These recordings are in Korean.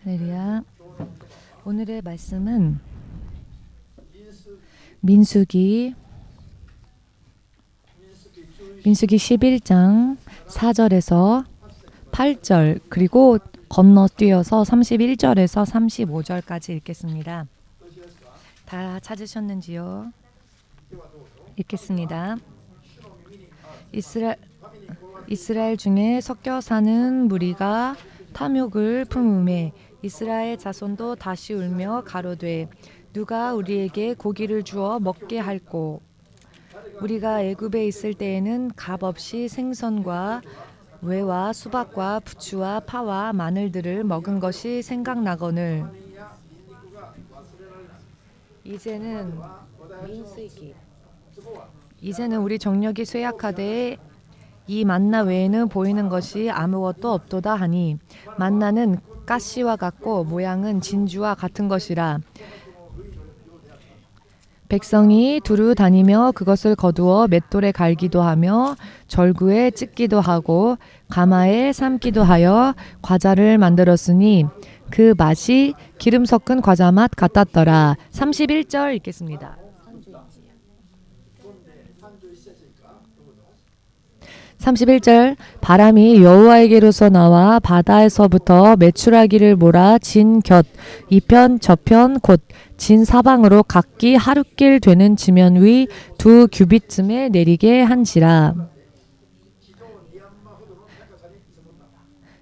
할렐루야. 오늘의 말씀은 민수기 11장 4절에서 8절 그리고 건너뛰어서 31절에서 35절까지 읽겠습니다. 다 찾으셨는지요? 읽겠습니다. 이스라엘 중에 섞여 사는 무리가 탐욕을 품음에 이스라엘 자손도 다시 울며 가로되 누가 우리에게 고기를 주어 먹게 할꼬. 우리가 애굽에 있을 때에는 값없이 생선과 외와 수박과 부추와 파와 마늘들을 먹은 것이 생각나거늘 이제는 우리 정력이 쇠약하되 이 만나 외에는 보이는 것이 아무것도 없도다 하니 만나는 가시와 같고 모양은 진주와 같은 것이라. 백성이 두루 다니며 그것을 거두어 맷돌에 갈기도 하며 절구에 찢기도 하고 가마에 삶기도 하여 과자를 만들었으니 그 맛이 기름 섞은 과자 맛 같았더라. 31절 읽겠습니다. 31절 바람이 여호와에게로서 나와 바다에서부터 메추라기를 몰아 진 곁 이편 저편 곧 진 사방으로 각기 하룻길 되는 지면 위 2규빗쯤에 내리게 한지라.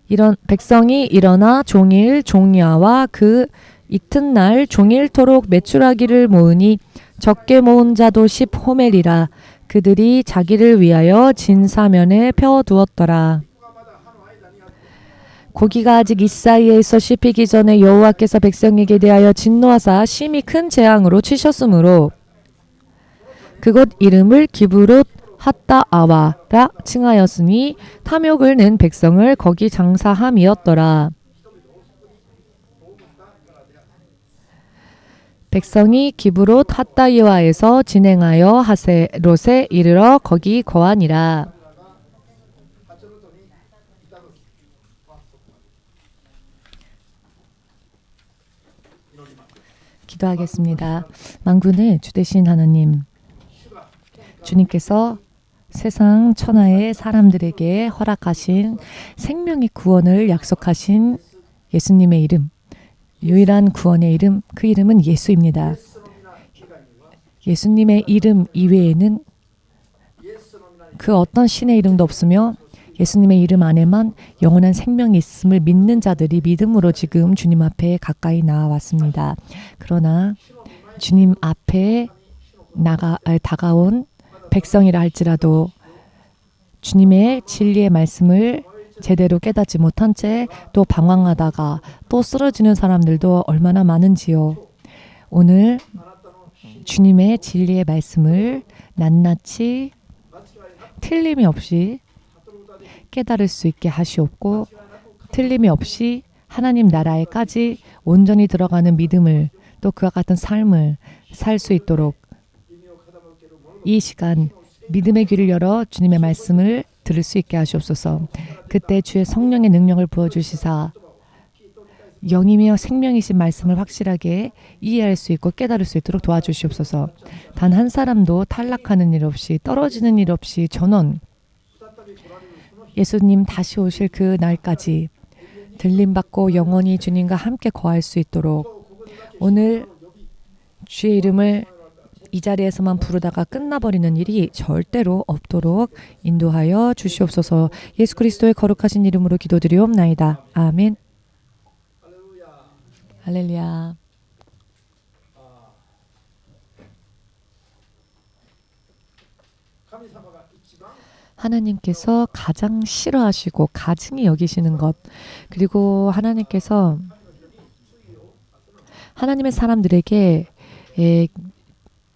이런 백성이 일어나 종일 종야와 그 이튿날 종일토록 메추라기를 모으니 적게 모은 자도 10호멜이라. 그들이 자기를 위하여 진 사면에 펴두었더라. 고기가 아직 이 사이에 있어 씹히기 전에 여호와께서 백성에게 대하여 진노하사 심히 큰 재앙으로 치셨으므로 그곳 이름을 기브롯 핫다아와라 칭하였으니 탐욕을 낸 백성을 거기 장사함이었더라. 백성이 기브롯 핫다이와에서 진행하여 하세롯에 이르러 거기 거하니라. 기도하겠습니다. 만군의 주되신 하나님, 주님께서 세상 천하의 사람들에게 허락하신 생명의 구원을 약속하신 예수님의 이름, 유일한 구원의 이름, 그 이름은 예수입니다. 예수님의 이름 이외에는 그 어떤 신의 이름도 없으며 예수님의 이름 안에만 영원한 생명이 있음을 믿는 자들이 믿음으로 지금 주님 앞에 가까이 나아왔습니다. 그러나 주님 앞에 다가온 백성이라 할지라도 주님의 진리의 말씀을 제대로 깨닫지 못한 채 또 방황하다가 또 쓰러지는 사람들도 얼마나 많은지요. 오늘 주님의 진리의 말씀을 낱낱이 틀림이 없이 깨달을 수 있게 하시옵고 틀림이 없이 하나님 나라에까지 온전히 들어가는 믿음을 또 그와 같은 삶을 살 수 있도록 이 시간 믿음의 귀를 열어 주님의 말씀을 들을 수 있게 하시옵소서. 그때 주의 성령의 능력을 부어주시사 영이며 생명이신 말씀을 확실하게 이해할 수 있고 깨달을 수 있도록 도와주시옵소서. 단 한 사람도 탈락하는 일 없이 떨어지는 일 없이 전원 예수님 다시 오실 그 날까지 들림받고 영원히 주님과 함께 거할 수 있도록 오늘 주의 이름을 이 자리에서만 부르다가 끝나버리는 일이 절대로 없도록 인도하여 주시옵소서. 예수 그리스도의 거룩하신 이름으로 기도드리옵나이다. 아멘. 할렐루야. 하나님께서 가장 싫어하시고 가증히 여기시는 것, 그리고 하나님께서 하나님의 사람들에게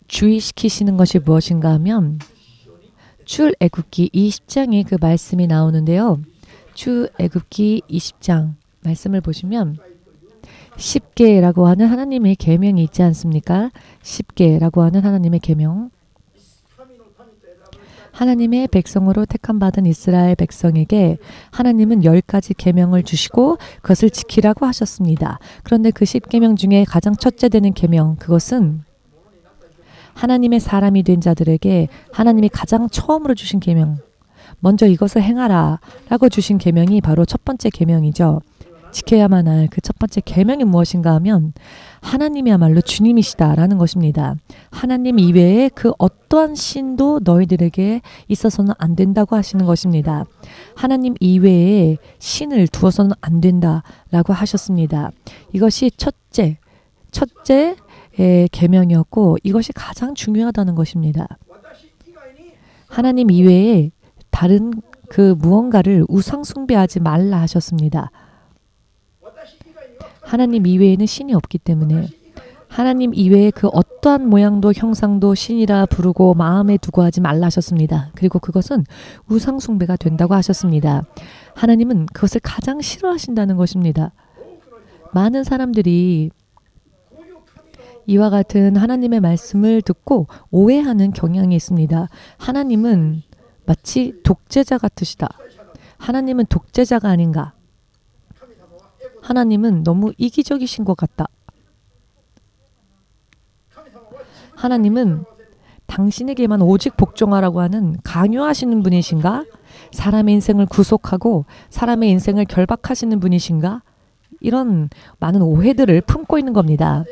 주의시키시는 것이 무엇인가 하면 출애굽기 20장에 그 말씀이 나오는데요. 출애굽기 20장 말씀을 보시면 10계라고 하는 하나님의 계명이 있지 않습니까? 10계라고 하는 하나님의 계명. 하나님의 백성으로 택함받은 이스라엘 백성에게 하나님은 10가지 계명을 주시고 그것을 지키라고 하셨습니다. 그런데 그 10계명 중에 가장 첫째 되는 계명, 그것은 하나님의 사람이 된 자들에게 하나님이 가장 처음으로 주신 계명, 먼저 이것을 행하라 라고 주신 계명이 바로 첫 번째 계명이죠. 지켜야만 할 그 첫 번째 계명이 무엇인가 하면 하나님이야말로 주님이시다라는 것입니다. 하나님 이외에 그 어떠한 신도 너희들에게 있어서는 안 된다고 하시는 것입니다. 하나님 이외에 신을 두어서는 안 된다라고 하셨습니다. 이것이 첫째 계명이었고 이것이 가장 중요하다는 것입니다. 하나님 이외에 다른 그 무언가를 우상 숭배하지 말라 하셨습니다. 하나님 이외에는 신이 없기 때문에 하나님 이외에 그 어떠한 모양도 형상도 신이라 부르고 마음에 두고 하지 말라 하셨습니다. 그리고 그것은 우상 숭배가 된다고 하셨습니다. 하나님은 그것을 가장 싫어하신다는 것입니다. 많은 사람들이 이와 같은 하나님의 말씀을 듣고 오해하는 경향이 있습니다. 하나님은 마치 독재자 같으시다. 하나님은 독재자가 아닌가? 하나님은 너무 이기적이신 것 같다. 하나님은 당신에게만 오직 복종하라고 하는 강요하시는 분이신가? 사람의 인생을 구속하고 사람의 인생을 결박하시는 분이신가? 이런 많은 오해들을 품고 있는 겁니다.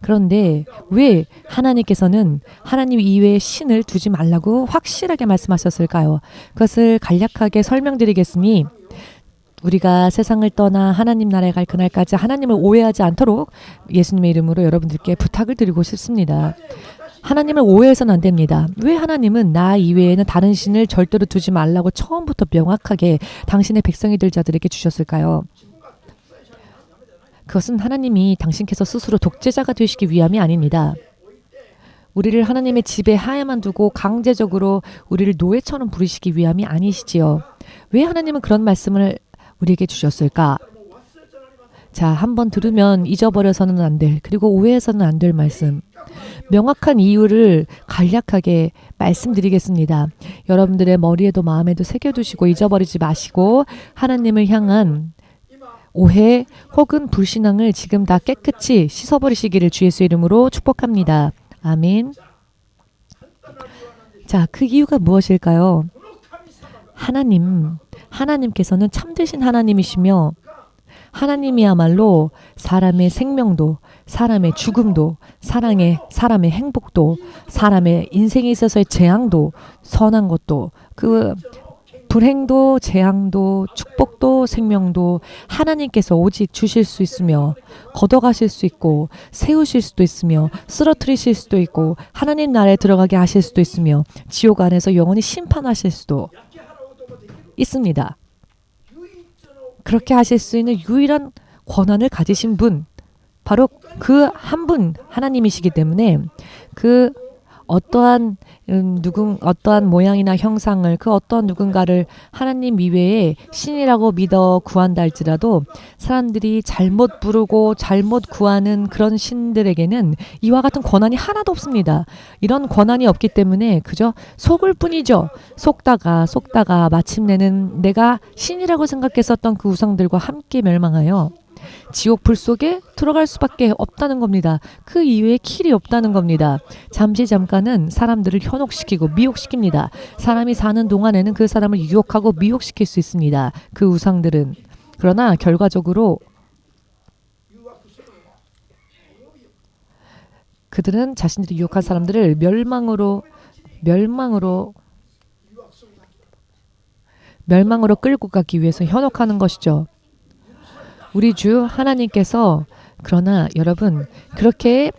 그런데 왜 하나님께서는 하나님 이외의 신을 두지 말라고 확실하게 말씀하셨을까요? 그것을 간략하게 설명드리겠으니 우리가 세상을 떠나 하나님 나라에 갈 그날까지 하나님을 오해하지 않도록 예수님의 이름으로 여러분들께 부탁을 드리고 싶습니다. 하나님을 오해해서는 안 됩니다. 왜 하나님은 나 이외에는 다른 신을 절대로 두지 말라고 처음부터 명확하게 당신의 백성이 될 자들에게 주셨을까요? 그것은 하나님이 당신께서 스스로 독재자가 되시기 위함이 아닙니다. 우리를 하나님의 지배하에만 두고 강제적으로 우리를 노예처럼 부리시기 위함이 아니시지요. 왜 하나님은 그런 말씀을 우리에게 주셨을까? 자, 한번 들으면 잊어버려서는 안 될, 그리고 오해해서는 안 될 말씀. 명확한 이유를 간략하게 말씀드리겠습니다. 여러분들의 머리에도 마음에도 새겨두시고 잊어버리지 마시고 하나님을 향한 오해 혹은 불신앙을 지금 다 깨끗이 씻어버리시기를 주 예수의 이름으로 축복합니다. 아멘. 자, 그 이유가 무엇일까요? 하나님께서는 참되신 하나님이시며 하나님이야말로 사람의 생명도, 사람의 죽음도, 사람의 행복도, 사람의 인생에 있어서의 재앙도, 선한 것도, 그 불행도, 재앙도, 축복도, 생명도 하나님께서 오직 주실 수 있으며 걷어가실 수 있고 세우실 수도 있으며 쓰러뜨리실 수도 있고 하나님 나라에 들어가게 하실 수도 있으며 지옥 안에서 영원히 심판하실 수도 있습니다. 그렇게 하실 수 있는 유일한 권한을 가지신 분, 바로 그 한 분 하나님이시기 때문에 그 어떠한 모양이나 형상을, 그 어떠한 누군가를 하나님 이외에 신이라고 믿어 구한다 할지라도 사람들이 잘못 부르고 잘못 구하는 그런 신들에게는 이와 같은 권한이 하나도 없습니다. 이런 권한이 없기 때문에 그저 속을 뿐이죠. 속다가 마침내는 내가 신이라고 생각했었던 그 우상들과 함께 멸망하여 지옥 불 속에 들어갈 수밖에 없다는 겁니다. 그 이외에 길이 없다는 겁니다. 잠깐은 사람들을 현혹시키고 미혹시킵니다. 사람이 사는 동안에는 그 사람을 유혹하고 미혹시킬 수 있습니다. 그 우상들은. 그러나 결과적으로 그들은 자신들이 유혹한 사람들을 멸망으로 끌고 가기 위해서 현혹하는 것이죠. 우리 주 하나님께서, 그러나 여러분, 그렇게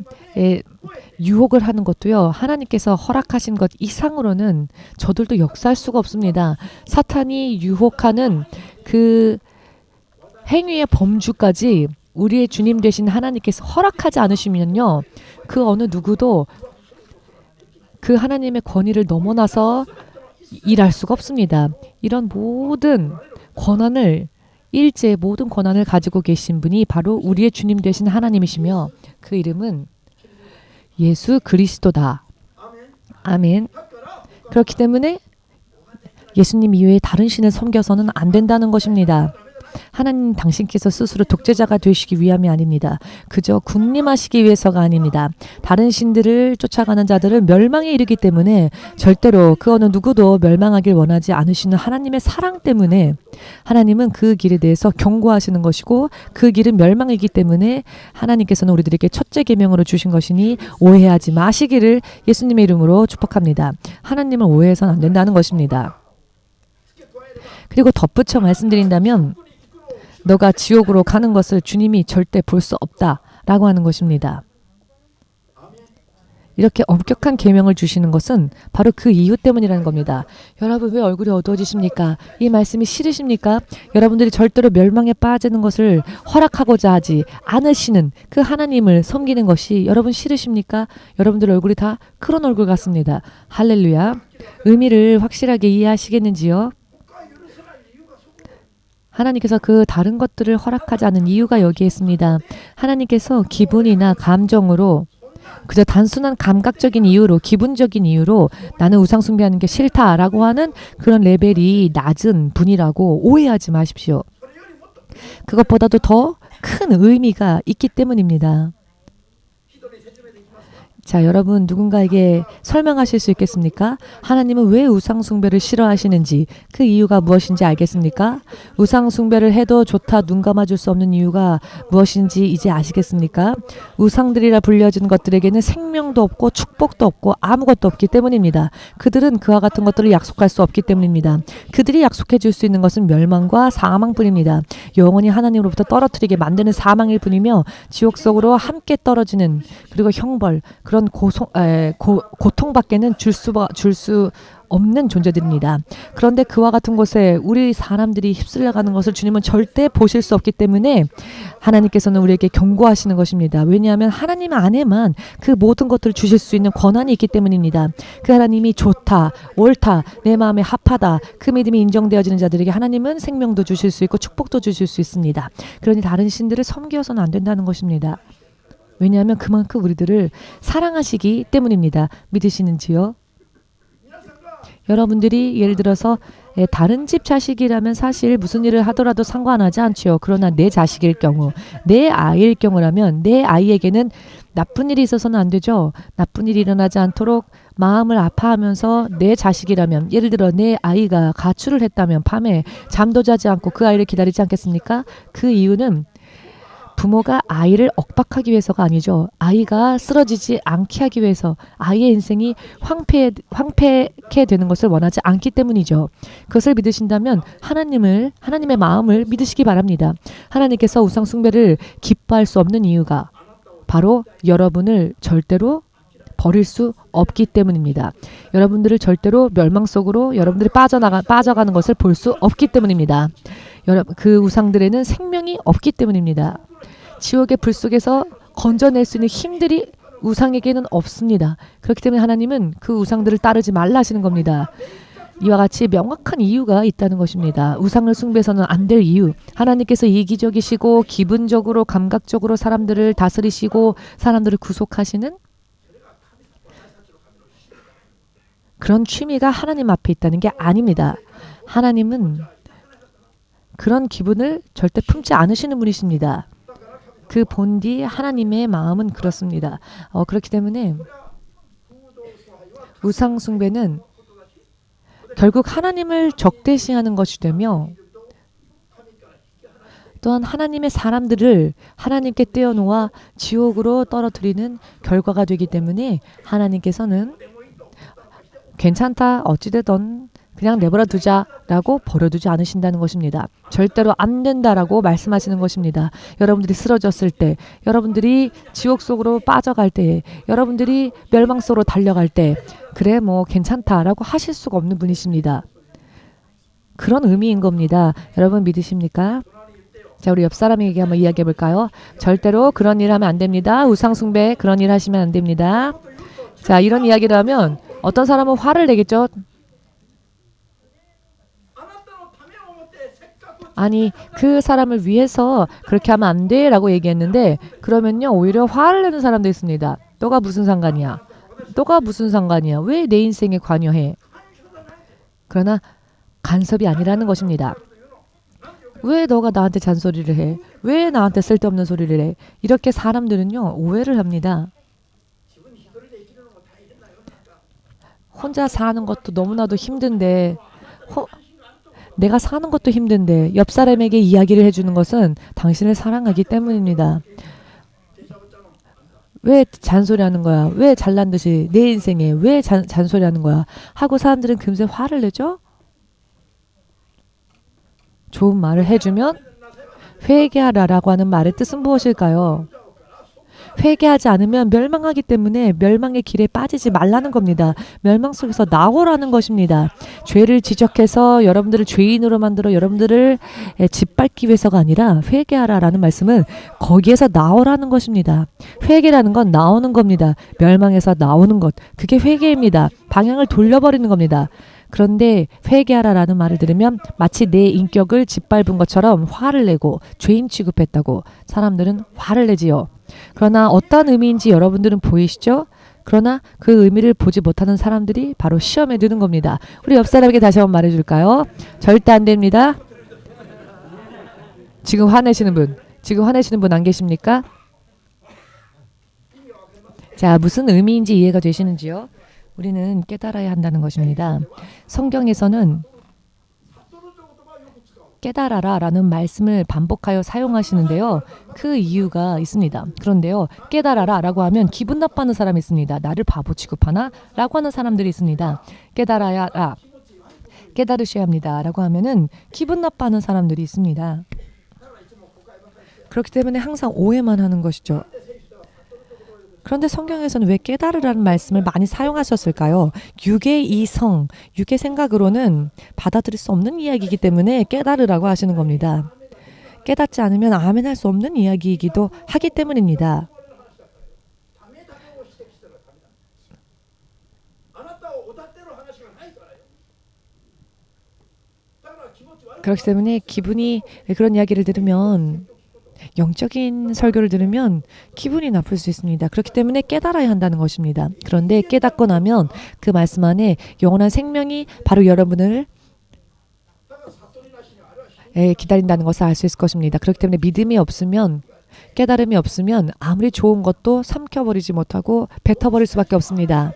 유혹을 하는 것도요, 하나님께서 허락하신 것 이상으로는 저들도 역사할 수가 없습니다. 사탄이 유혹하는 그 행위의 범주까지 우리의 주님 되신 하나님께서 허락하지 않으시면요, 그 어느 누구도 그 하나님의 권위를 넘어나서 일할 수가 없습니다. 이런 모든 권한을, 일제의 모든 권한을 가지고 계신 분이 바로 우리의 주님 되신 하나님이시며 그 이름은 예수 그리스도다. 아멘. 그렇기 때문에 예수님 이외에 다른 신을 섬겨서는 안 된다는 것입니다. 하나님 당신께서 스스로 독재자가 되시기 위함이 아닙니다. 그저 군림하시기 위해서가 아닙니다. 다른 신들을 쫓아가는 자들은 멸망에 이르기 때문에 절대로 그 어느 누구도 멸망하길 원하지 않으시는 하나님의 사랑 때문에 하나님은 그 길에 대해서 경고하시는 것이고 그 길은 멸망이기 때문에 하나님께서는 우리들에게 첫째 계명으로 주신 것이니 오해하지 마시기를 예수님의 이름으로 축복합니다. 하나님을 오해해서는 안 된다는 것입니다. 그리고 덧붙여 말씀드린다면 너가 지옥으로 가는 것을 주님이 절대 볼 수 없다라고 하는 것입니다. 이렇게 엄격한 계명을 주시는 것은 바로 그 이유 때문이라는 겁니다. 여러분 왜 얼굴이 어두워지십니까? 이 말씀이 싫으십니까? 여러분들이 절대로 멸망에 빠지는 것을 허락하고자 하지 않으시는 그 하나님을 섬기는 것이 여러분 싫으십니까? 여러분들 얼굴이 다 그런 얼굴 같습니다. 할렐루야. 의미를 확실하게 이해하시겠는지요? 하나님께서 그 다른 것들을 허락하지 않은 이유가 여기에 있습니다. 하나님께서 기분이나 감정으로 그저 단순한 감각적인 이유로 기분적인 이유로 나는 우상 숭배하는 게 싫다라고 하는 그런 레벨이 낮은 분이라고 오해하지 마십시오. 그것보다도 더 큰 의미가 있기 때문입니다. 자, 여러분 누군가에게 설명하실 수 있겠습니까? 하나님은 왜 우상 숭배를 싫어하시는지 그 이유가 무엇인지 알겠습니까? 우상 숭배를 해도 좋다 눈 감아줄 수 없는 이유가 무엇인지 이제 아시겠습니까? 우상들이라 불려진 것들에게는 생명도 없고 축복도 없고 아무것도 없기 때문입니다. 그들은 그와 같은 것들을 약속할 수 없기 때문입니다. 그들이 약속해 줄 수 있는 것은 멸망과 사망뿐입니다. 영원히 하나님으로부터 떨어뜨리게 만드는 사망일 뿐이며 지옥 속으로 함께 떨어지는 그리고 형벌 그런 고통밖에는 줄 수 없는 존재들입니다. 그런데 그와 같은 곳에 우리 사람들이 휩쓸려가는 것을 주님은 절대 보실 수 없기 때문에 하나님께서는 우리에게 경고하시는 것입니다. 왜냐하면 하나님 안에만 그 모든 것들을 주실 수 있는 권한이 있기 때문입니다. 그 하나님이 좋다, 옳다, 내 마음에 합하다 그 믿음이 인정되어지는 자들에게 하나님은 생명도 주실 수 있고 축복도 주실 수 있습니다. 그러니 다른 신들을 섬겨서는 안 된다는 것입니다. 왜냐하면 그만큼 우리들을 사랑하시기 때문입니다. 믿으시는지요? 여러분들이 예를 들어서 다른 집 자식이라면 사실 무슨 일을 하더라도 상관하지 않지요. 그러나 내 자식일 경우, 내 아이일 경우라면 내 아이에게는 나쁜 일이 있어서는 안 되죠. 나쁜 일이 일어나지 않도록 마음을 아파하면서 내 자식이라면 예를 들어 내 아이가 가출을 했다면 밤에 잠도 자지 않고 그 아이를 기다리지 않겠습니까? 그 이유는 부모가 아이를 억박하기 위해서가 아니죠. 아이가 쓰러지지 않게 하기 위해서 아이의 인생이 황폐케 되는 것을 원하지 않기 때문이죠. 그것을 믿으신다면 하나님의 마음을 믿으시기 바랍니다. 하나님께서 우상 숭배를 기뻐할 수 없는 이유가 바로 여러분을 절대로 버릴 수 없기 때문입니다. 여러분들을 절대로 멸망 속으로 여러분들이 빠져가는 것을 볼 수 없기 때문입니다. 그 우상들에는 생명이 없기 때문입니다. 지옥의 불 속에서 건져낼 수 있는 힘들이 우상에게는 없습니다. 그렇기 때문에 하나님은 그 우상들을 따르지 말라 하시는 겁니다. 이와 같이 명확한 이유가 있다는 것입니다. 우상을 숭배해서는 안 될 이유. 하나님께서 이기적이시고 기분적으로 감각적으로 사람들을 다스리시고 사람들을 구속하시는 그런 취미가 하나님 앞에 있다는 게 아닙니다. 하나님은 그런 기분을 절대 품지 않으시는 분이십니다. 그 본디 하나님의 마음은 그렇습니다. 그렇기 때문에 우상 숭배는 결국 하나님을 적대시하는 것이 되며 또한 하나님의 사람들을 하나님께 떼어놓아 지옥으로 떨어뜨리는 결과가 되기 때문에 하나님께서는 괜찮다 어찌되던 그냥 내버려 두자라고 버려두지 않으신다는 것입니다. 절대로 안 된다라고 말씀하시는 것입니다. 여러분들이 쓰러졌을 때, 여러분들이 지옥 속으로 빠져갈 때, 여러분들이 멸망 속으로 달려갈 때 그래 뭐 괜찮다라고 하실 수가 없는 분이십니다. 그런 의미인 겁니다. 여러분 믿으십니까? 자, 우리 옆 사람에게 한번 이야기해 볼까요? 절대로 그런 일 하면 안 됩니다. 우상 숭배 그런 일 하시면 안 됩니다. 자, 이런 이야기를 하면 어떤 사람은 화를 내겠죠. 아니 그 사람을 위해서 그렇게 하면 안 돼 라고 얘기했는데 그러면요 오히려 화를 내는 사람도 있습니다. 너가 무슨 상관이야? 너가 무슨 상관이야? 왜 내 인생에 관여해? 그러나 간섭이 아니라는 것입니다. 왜 너가 나한테 잔소리를 해? 왜 나한테 쓸데없는 소리를 해? 이렇게 사람들은요, 오해를 합니다. 혼자 사는 것도 너무나도 힘든데 내가 사는 것도 힘든데 옆 사람에게 이야기를 해주는 것은 당신을 사랑하기 때문입니다. 왜 잔소리하는 거야? 왜 잘난 듯이 내 인생에 왜 잔소리하는 거야? 하고 사람들은 금세 화를 내죠? 좋은 말을 해주면 회개하라라고 하는 말의 뜻은 무엇일까요? 회개하지 않으면 멸망하기 때문에 멸망의 길에 빠지지 말라는 겁니다. 멸망 속에서 나오라는 것입니다. 죄를 지적해서 여러분들을 죄인으로 만들어 여러분들을 짓밟기 위해서가 아니라 회개하라라는 말씀은 거기에서 나오라는 것입니다. 회개라는 건 나오는 겁니다. 멸망에서 나오는 것. 그게 회개입니다. 방향을 돌려버리는 겁니다. 그런데 회개하라라는 말을 들으면 마치 내 인격을 짓밟은 것처럼 화를 내고 죄인 취급했다고 사람들은 화를 내지요. 그러나 어떤 의미인지 여러분들은 보이시죠? 그러나 그 의미를 보지 못하는 사람들이 바로 시험에 드는 겁니다. 우리 옆 사람에게 다시 한번 말해줄까요? 절대 안 됩니다. 지금 화내시는 분 안 계십니까? 자, 무슨 의미인지 이해가 되시는지요? 우리는 깨달아야 한다는 것입니다. 성경에서는 깨달아라 라는 말씀을 반복하여 사용하시는데요. 그 이유가 있습니다. 그런데요. 깨달아라 라고 하면 기분 나빠하는 사람이 있습니다. 나를 바보 취급하나? 라고 하는 사람들이 있습니다. 깨달으셔야 합니다. 라고 하면은 기분 나빠하는 사람들이 있습니다. 그렇기 때문에 항상 오해만 하는 것이죠. 그런데 성경에서는 왜 깨달으라는 말씀을 많이 사용하셨을까요? 육의 이성, 육의 생각으로는 받아들일 수 없는 이야기이기 때문에 깨달으라고 하시는 겁니다. 깨닫지 않으면 아멘할 수 없는 이야기이기도 하기 때문입니다. 그렇기 때문에 그런 이야기를 들으면 영적인 설교를 들으면 기분이 나쁠 수 있습니다. 그렇기 때문에 깨달아야 한다는 것입니다. 그런데 깨닫고 나면 그 말씀 안에 영원한 생명이 바로 여러분을 기다린다는 것을 알 수 있을 것입니다. 그렇기 때문에 믿음이 없으면 깨달음이 없으면 아무리 좋은 것도 삼켜버리지 못하고 뱉어버릴 수밖에 없습니다.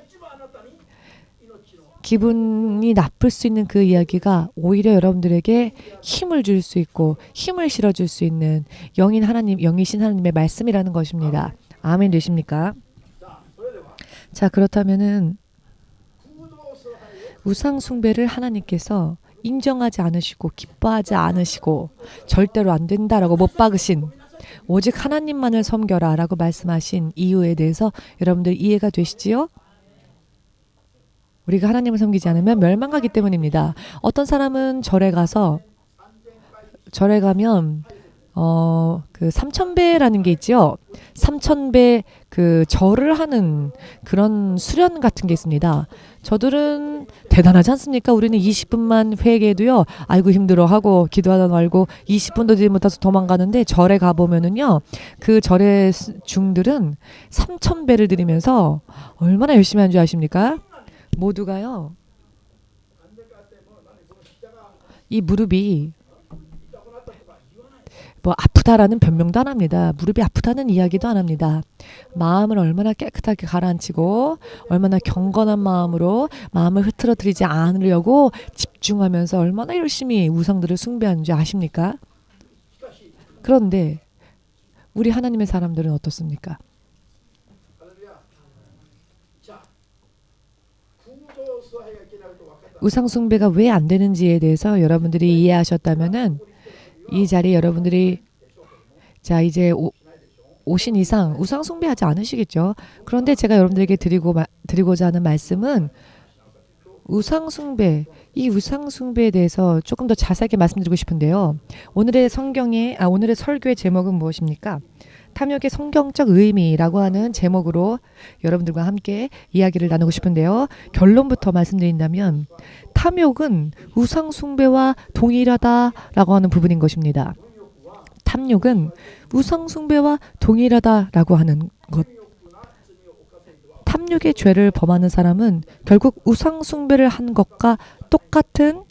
기분이 나쁠 수 있는 그 이야기가 오히려 여러분들에게 힘을 줄 수 있고 힘을 실어줄 수 있는 영이신 하나님의 말씀이라는 것입니다. 아멘 되십니까? 자, 그렇다면은 우상 숭배를 하나님께서 인정하지 않으시고 기뻐하지 않으시고 절대로 안 된다라고 못 박으신 오직 하나님만을 섬겨라 라고 말씀하신 이유에 대해서 여러분들 이해가 되시지요? 우리가 하나님을 섬기지 않으면 멸망하기 때문입니다. 어떤 사람은 절에 가면 그 3000배라는 게 있죠. 3000배 그 절을 하는 그런 수련 같은 게 있습니다. 저들은 대단하지 않습니까? 우리는 20분만 회개해도요. 아이고 힘들어 하고 기도하다 말고 20분도 되지 못해서 도망가는데 절에 가보면은요. 그 절의 중들은 3000배를 드리면서 얼마나 열심히 한 줄 아십니까? 모두가요. 이 무릎이 뭐 아프다라는 변명도 안 합니다. 무릎이 아프다는 이야기도 안 합니다. 마음을 얼마나 깨끗하게 가라앉히고 얼마나 경건한 마음으로 마음을 흐트러뜨리지 않으려고 집중하면서 얼마나 열심히 우상들을 숭배하는지 아십니까? 그런데 우리 하나님의 사람들은 어떻습니까? 우상 숭배가 왜 안 되는지에 대해서 여러분들이 이해하셨다면은 이 자리에 여러분들이 자 이제 오신 이상 우상 숭배하지 않으시겠죠. 그런데 제가 여러분들에게 드리고자 하는 말씀은 우상 숭배에 대해서 조금 더 자세하게 말씀드리고 싶은데요. 오늘의 설교의 제목은 무엇입니까? 탐욕의 성경적 의미라고 하는 제목으로 여러분들과 함께 이야기를 나누고 싶은데요. 결론부터 말씀드린다면 탐욕은 우상 숭배와 동일하다라고 하는 부분인 것입니다. 탐욕은 우상 숭배와 동일하다라고 하는 것. 탐욕의 죄를 범하는 사람은 결국 우상 숭배를 한 것과 똑같은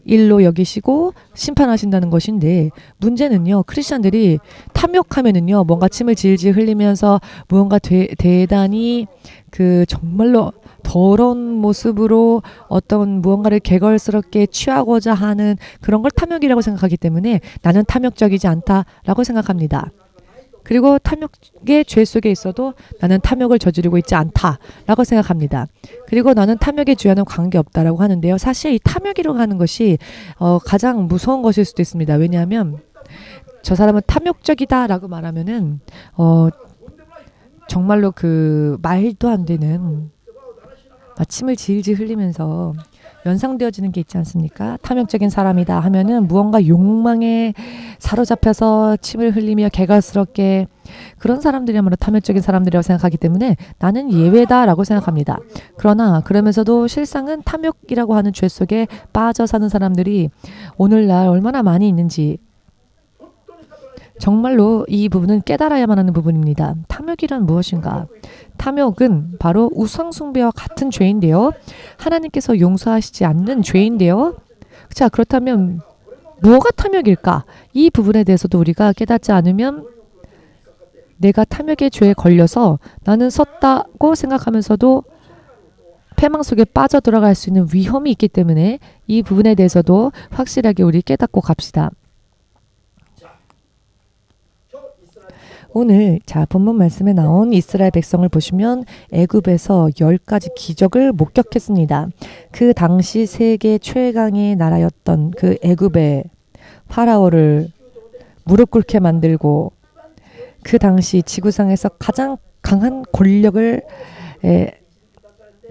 일로 여기시고 심판하신다는 것인데, 문제는요, 크리스천들이 탐욕하면은요 뭔가 침을 질질 흘리면서 무언가 대단히 그 정말로 더러운 모습으로 어떤 무언가를 개걸스럽게 취하고자 하는 그런 걸 탐욕이라고 생각하기 때문에 나는 탐욕적이지 않다라고 생각합니다. 그리고 탐욕의 죄 속에 있어도 나는 탐욕을 저지르고 있지 않다라고 생각합니다. 그리고 나는 탐욕의 죄와는 관계없다라고 하는데요. 사실 이 탐욕이라고 하는 것이 가장 무서운 것일 수도 있습니다. 왜냐하면 저 사람은 탐욕적이다라고 말하면은 정말로 그 말도 안 되는 침을 질질 흘리면서 연상되어지는 게 있지 않습니까? 탐욕적인 사람이다 하면은 무언가 욕망에 사로잡혀서 침을 흘리며 개걸스럽게, 그런 사람들이야말로 탐욕적인 사람들이라고 생각하기 때문에 나는 예외다라고 생각합니다. 그러나 그러면서도 실상은 탐욕이라고 하는 죄 속에 빠져 사는 사람들이 오늘날 얼마나 많이 있는지 정말로 이 부분은 깨달아야만 하는 부분입니다. 탐욕이란 무엇인가? 탐욕은 바로 우상숭배와 같은 죄인데요. 하나님께서 용서하시지 않는 죄인데요. 자, 그렇다면 뭐가 탐욕일까? 이 부분에 대해서도 우리가 깨닫지 않으면 내가 탐욕의 죄에 걸려서 나는 섰다고 생각하면서도 패망 속에 빠져들어갈 수 있는 위험이 있기 때문에 이 부분에 대해서도 확실하게 우리 깨닫고 갑시다. 오늘 본문 말씀에 나온 이스라엘 백성을 보시면 애굽에서 10가지 기적을 목격했습니다. 그 당시 세계 최강의 나라였던 그 애굽의 파라오를 무릎 꿇게 만들고 그 당시 지구상에서 가장 강한 권력을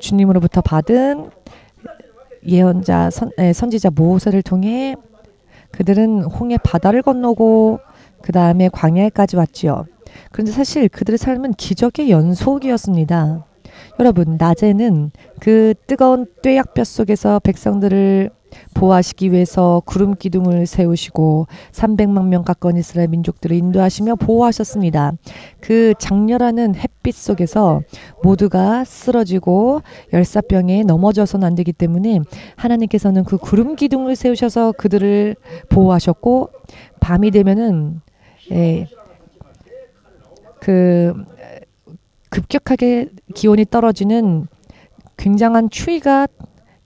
주님으로부터 받은 예언자 선지자 모세를 통해 그들은 홍해 바다를 건너고 그 다음에 광야에까지 왔지요. 그런데 사실 그들의 삶은 기적의 연속이었습니다. 여러분, 낮에는 그 뜨거운 뙤약볕 속에서 백성들을 보호하시기 위해서 구름 기둥을 세우시고 300만 명 가까운 이스라엘 민족들을 인도하시며 보호하셨습니다. 그 장렬하는 햇빛 속에서 모두가 쓰러지고 열사병에 넘어져서는 안 되기 때문에 하나님께서는 그 구름 기둥을 세우셔서 그들을 보호하셨고, 밤이 되면은 그 급격하게 기온이 떨어지는 굉장한 추위가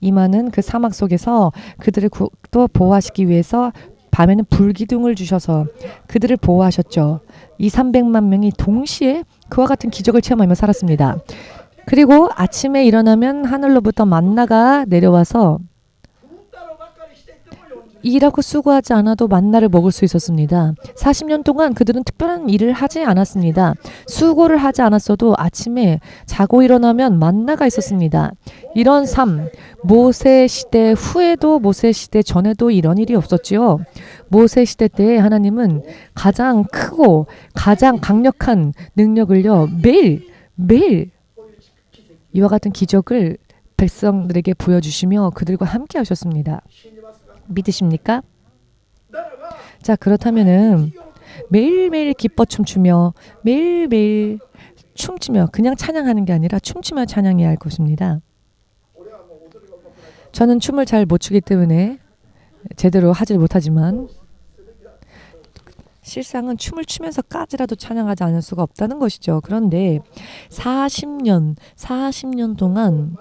임하는 그 사막 속에서 그들을 또 보호하시기 위해서 밤에는 불기둥을 주셔서 그들을 보호하셨죠. 300만 명이 동시에 그와 같은 기적을 체험하며 살았습니다. 그리고 아침에 일어나면 하늘로부터 만나가 내려와서 일하고 수고하지 않아도 만나를 먹을 수 있었습니다. 40년 동안 그들은 특별한 일을 하지 않았습니다. 수고를 하지 않았어도 아침에 자고 일어나면 만나가 있었습니다. 이런 삶, 모세 시대 후에도 모세 시대 전에도 이런 일이 없었지요. 모세 시대 때 하나님은 가장 크고 가장 강력한 능력을요, 매일 이와 같은 기적을 백성들에게 보여주시며 그들과 함께 하셨습니다. 믿으십니까? 자, 그렇다면은 매일매일 기뻐 춤추며 매일매일 춤추며, 그냥 찬양하는 게 아니라 춤추며 찬양해야 할 것입니다. 저는 춤을 잘 못 추기 때문에 제대로 하질 못하지만 실상은 춤을 추면서까지라도 찬양하지 않을 수가 없다는 것이죠. 그런데 40년 동안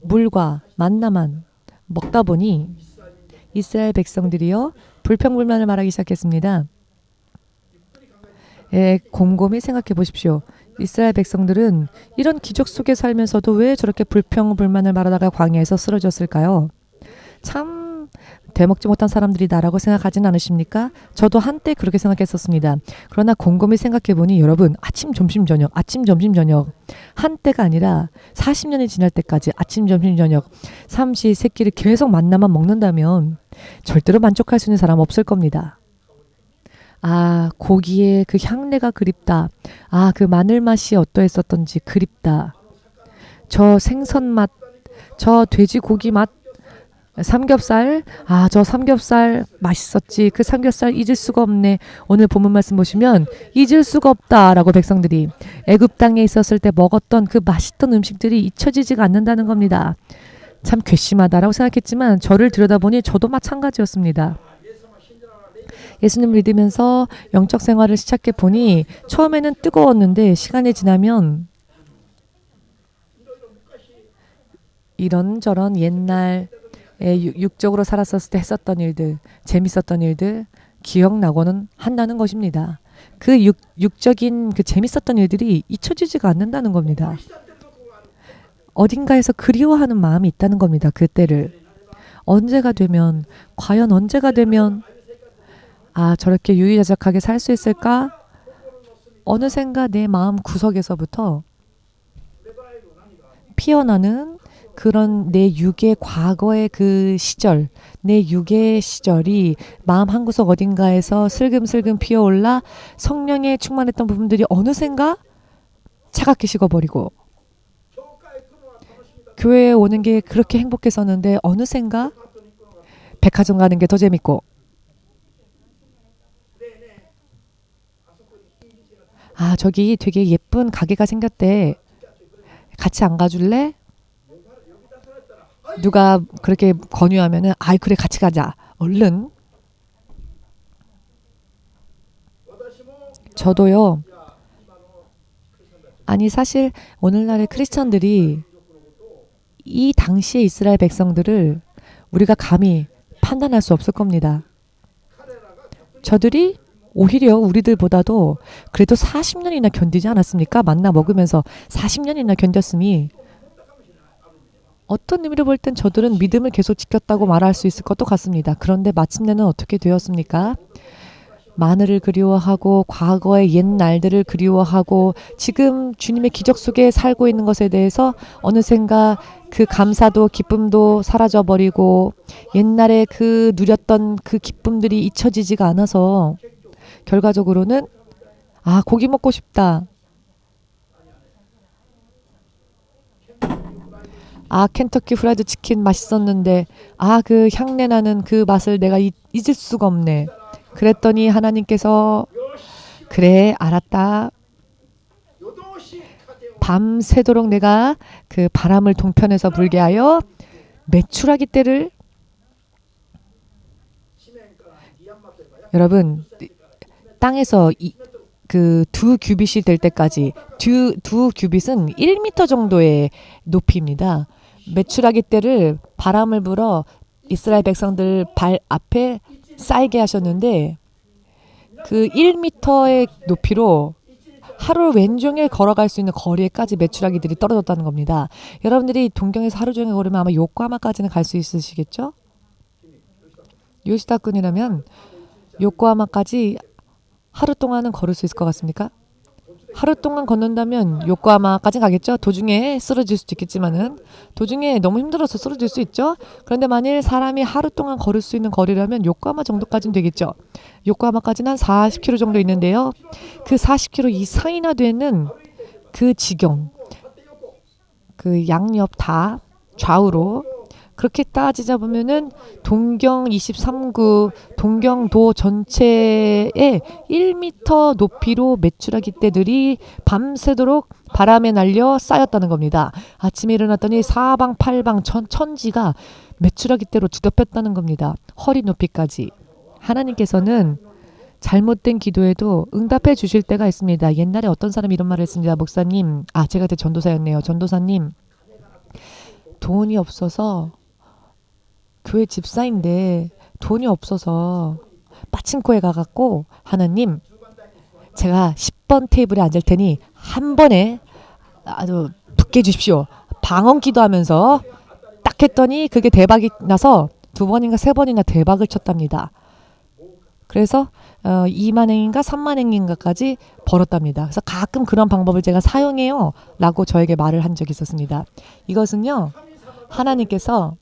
물과 만나만 먹다 보니 이스라엘 백성들이요, 불평불만을 말하기 시작했습니다. 곰곰이 생각해 보십시오. 이스라엘 백성들은 이런 기적 속에 살면서도 왜 저렇게 불평불만을 말하다가 광야에서 쓰러졌을까요? 참 되먹지 못한 사람들이다라고 생각하진 않으십니까? 저도 한때 그렇게 생각했었습니다. 그러나 곰곰이 생각해보니 여러분, 아침, 점심, 저녁 한때가 아니라 40년이 지날 때까지 아침, 점심, 저녁 삼시 세끼를 계속 만나만 먹는다면 절대로 만족할 수 있는 사람 없을 겁니다. 아, 고기의 그 향내가 그립다. 아, 그 마늘 맛이 어떠했었던지 그립다. 저 생선 맛, 저 돼지고기 맛, 삼겹살, 저 삼겹살 맛있었지. 그 삼겹살 잊을 수가 없네. 오늘 본문 말씀 보시면 잊을 수가 없다라고 백성들이 애굽 땅에 있었을 때 먹었던 그 맛있던 음식들이 잊혀지지가 않는다는 겁니다. 참 괘씸하다라고 생각했지만 저를 들여다보니 저도 마찬가지였습니다. 예수님을 믿으면서 영적 생활을 시작해 보니 처음에는 뜨거웠는데 시간이 지나면 이런저런 옛날에 육적으로 살았었을 때 했었던 일들, 재밌었던 일들 기억나고는 한다는 것입니다. 그 육적인 그 재밌었던 일들이 잊혀지지가 않는다는 겁니다. 어딘가에서 그리워하는 마음이 있다는 겁니다. 그때를. 언제가 되면, 과연 언제가 되면 저렇게 유유자적하게 살 수 있을까? 어느샌가 내 마음 구석에서부터 피어나는 그런 내 육의 과거의 그 시절, 내 육의 시절이 마음 한구석 어딘가에서 슬금슬금 피어올라 성령에 충만했던 부분들이 어느샌가 차갑게 식어버리고 교회에 오는 게 그렇게 행복했었는데 어느샌가 백화점 가는 게 더 재밌고 저기 되게 예쁜 가게가 생겼대. 같이 안 가줄래? 누가 그렇게 권유하면은 그래 같이 가자. 얼른. 저도요. 사실 오늘날의 크리스천들이 이 당시의 이스라엘 백성들을 우리가 감히 판단할 수 없을 겁니다. 저들이 오히려 우리들보다도 그래도 40년이나 견디지 않았습니까? 만나 먹으면서 40년이나 견뎠으니 어떤 의미로 볼 땐 저들은 믿음을 계속 지켰다고 말할 수 있을 것도 같습니다. 그런데 마침내는 어떻게 되었습니까? 마늘을 그리워하고 과거의 옛 날들을 그리워하고 지금 주님의 기적 속에 살고 있는 것에 대해서 어느샌가 그 감사도 기쁨도 사라져버리고 옛날에 그 누렸던 그 기쁨들이 잊혀지지가 않아서 결과적으로는 고기 먹고 싶다. 켄터키 프라이드 치킨 맛있었는데 그 향내 나는 그 맛을 내가 잊을 수가 없네. 그랬더니 하나님께서 그래 알았다. 밤새도록 내가 그 바람을 동편에서 불게 하여 메추라기 떼를 여러분 땅에서 그 두 규빗이 될 때까지 두 규빗은 1m 정도의 높이입니다. 메추라기 떼를 바람을 불어 이스라엘 백성들 발 앞에 쌓이게 하셨는데 그 1m의 높이로 하루 왼종일 걸어갈 수 있는 거리에까지 메추라기들이 떨어졌다는 겁니다. 여러분들이 동경에서 하루 종일 걸으면 아마 요코하마까지는 갈 수 있으시겠죠? 요시다군이라면 요코하마까지 하루 동안은 걸을 수 있을 것 같습니까? 하루 동안 걷는다면 요코하마까지 가겠죠? 도중에 쓰러질 수도 있겠지만은 도중에 너무 힘들어서 쓰러질 수 있죠? 그런데 만일 사람이 하루 동안 걸을 수 있는 거리라면 요코하마 정도까지는 되겠죠? 요코하마까지는 한 40km 정도 있는데요. 그 40km 이상이나 되는 그 지경, 그 양옆 다 좌우로 그렇게 따지자 보면은 동경 23구 동경도 전체에 1m 높이로 메추라기 떼들이 밤새도록 바람에 날려 쌓였다는 겁니다. 아침에 일어났더니 사방팔방 천지가 메추라기 떼로 뒤덮였다는 겁니다. 허리 높이까지. 하나님께서는 잘못된 기도에도 응답해 주실 때가 있습니다. 옛날에 어떤 사람이 이런 말을 했습니다. 목사님, 제가 그때 전도사였네요. 전도사님, 돈이 없어서 교회 집사인데 돈이 없어서 빠친코에 가갖고 하나님 제가 10번 테이블에 앉을 테니 한 번에 아주 붙게 해주십시오. 방언 기도하면서 딱 했더니 그게 대박이 나서 2번인가 3번이나 대박을 쳤답니다. 그래서 2만행인가 3만행인가까지 벌었답니다. 그래서 가끔 그런 방법을 제가 사용해요 라고 저에게 말을 한 적이 있었습니다. 이것은요 하나님께서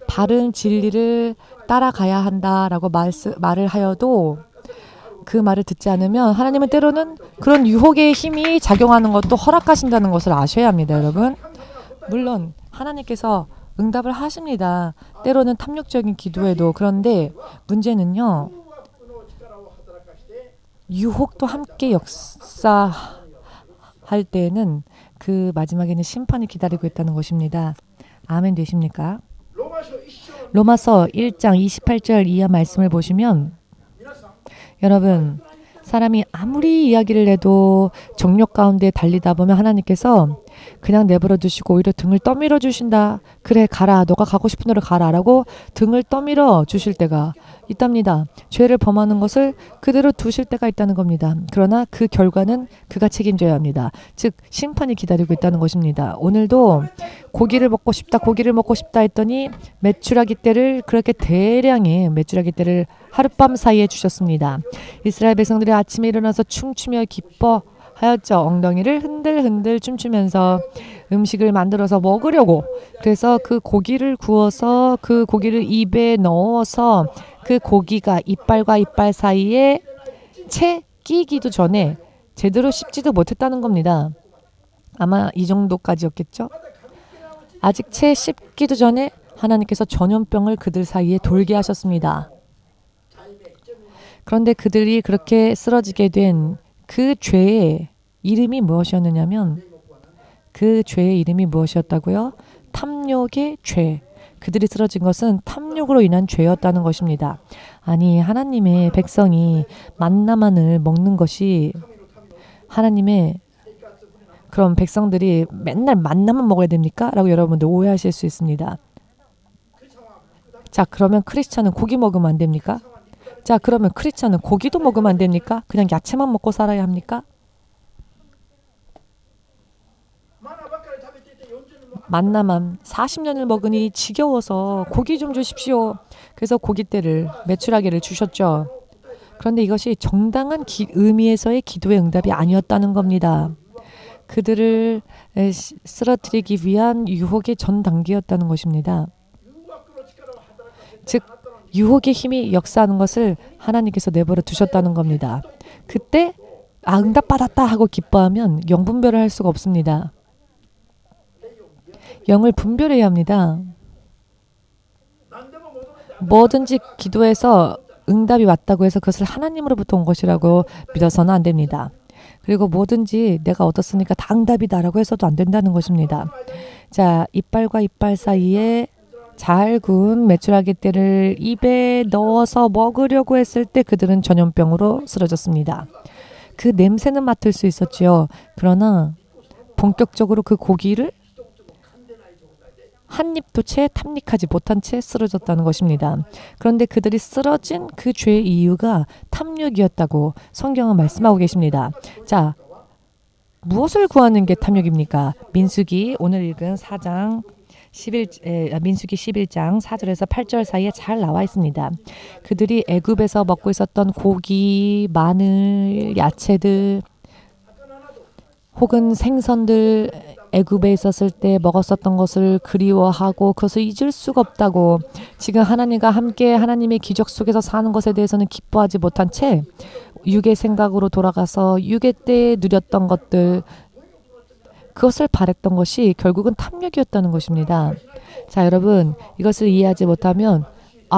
바른 진리를 따라가야 한다라고 말을 하여도 그 말을 듣지 않으면 하나님은 때로는 그런 유혹의 힘이 작용하는 것도 허락하신다는 것을 아셔야 합니다. 여러분. 물론 하나님께서 응답을 하십니다. 때로는 탐욕적인 기도에도. 그런데 문제는요. 유혹도 함께 역사할 때에는 그 마지막에는 심판이 기다리고 있다는 것입니다. 아멘 되십니까? 로마서 1장 28절 이하 말씀을 보시면 여러분 사람이 아무리 이야기를 해도 정욕 가운데 달리다 보면 하나님께서 그냥 내버려 두시고 오히려 등을 떠밀어 주신다. 그래 가라. 너가 가고 싶은 데로 가라. 라고 등을 떠밀어 주실 때가 있답니다. 죄를 범하는 것을 그대로 두실 때가 있다는 겁니다. 그러나 그 결과는 그가 책임져야 합니다. 즉 심판이 기다리고 있다는 것입니다. 오늘도 고기를 먹고 싶다 했더니 메추라기 떼를 그렇게 대량의 메추라기 떼를 하룻밤 사이에 주셨습니다. 이스라엘 백성들이 아침에 일어나서 춤추며 기뻐하였죠. 엉덩이를 흔들흔들 춤추면서 음식을 만들어서 먹으려고. 그래서 그 고기를 구워서 그 고기를 입에 넣어서 그 고기가 이빨과 이빨 사이에 채 끼기도 전에 제대로 씹지도 못했다는 겁니다. 아마 이 정도까지였겠죠? 아직 채 씹기도 전에 하나님께서 전염병을 그들 사이에 돌게 하셨습니다. 그런데 그들이 그렇게 쓰러지게 된 그 죄의 이름이 무엇이었느냐면 그 죄의 이름이 무엇이었다고요? 탐욕의 죄. 그들이 쓰러진 것은 탐욕으로 인한 죄였다는 것입니다. 아니 하나님의 백성이 만나만을 먹는 것이 하나님의 그럼 백성들이 맨날 만나만 먹어야 됩니까? 라고 여러분들 오해하실 수 있습니다. 자 그러면 크리스찬은 고기 먹으면 안 됩니까? 자 그러면 크리스찬은 고기도 먹으면 안 됩니까? 그냥 야채만 먹고 살아야 합니까? 만나만 40년을 먹으니 지겨워서 고기 좀 주십시오. 그래서 고깃대를 메추라기를 주셨죠. 그런데 이것이 정당한 의미에서의 기도의 응답이 아니었다는 겁니다. 그들을 쓰러뜨리기 위한 유혹의 전 단계였다는 것입니다. 즉 유혹의 힘이 역사하는 것을 하나님께서 내버려 두셨다는 겁니다. 그때 응답받았다 하고 기뻐하면 영 분별을 할 수가 없습니다. 영을 분별해야 합니다. 뭐든지 기도해서 응답이 왔다고 해서 그것을 하나님으로부터 온 것이라고 믿어서는 안 됩니다. 그리고 뭐든지 내가 얻었으니까 다 응답이다라고 해서도 안 된다는 것입니다. 자, 이빨과 이빨 사이에 잘 구운 메추라기 떼를 입에 넣어서 먹으려고 했을 때 그들은 전염병으로 쓰러졌습니다. 그 냄새는 맡을 수 있었지요. 그러나 본격적으로 그 고기를 한 입도 채 탐닉하지 못한 채 쓰러졌다는 것입니다. 그런데 그들이 쓰러진 그 죄의 이유가 탐욕이었다고 성경은 말씀하고 계십니다. 자, 무엇을 구하는 게 탐욕입니까? 민수기 오늘 읽은 4장 민수기 11장 4절에서 8절 사이에 잘 나와 있습니다. 그들이 애굽에서 먹고 있었던 고기, 마늘, 야채들 혹은 생선들 애굽에 있었을 때 먹었었던 것을 그리워하고 그것을 잊을 수가 없다고 지금 하나님과 함께 하나님의 기적 속에서 사는 것에 대해서는 기뻐하지 못한 채 육의 생각으로 돌아가서 육의 때에 누렸던 것들 그것을 바랬던 것이 결국은 탐욕이었다는 것입니다. 자 여러분 이것을 이해하지 못하면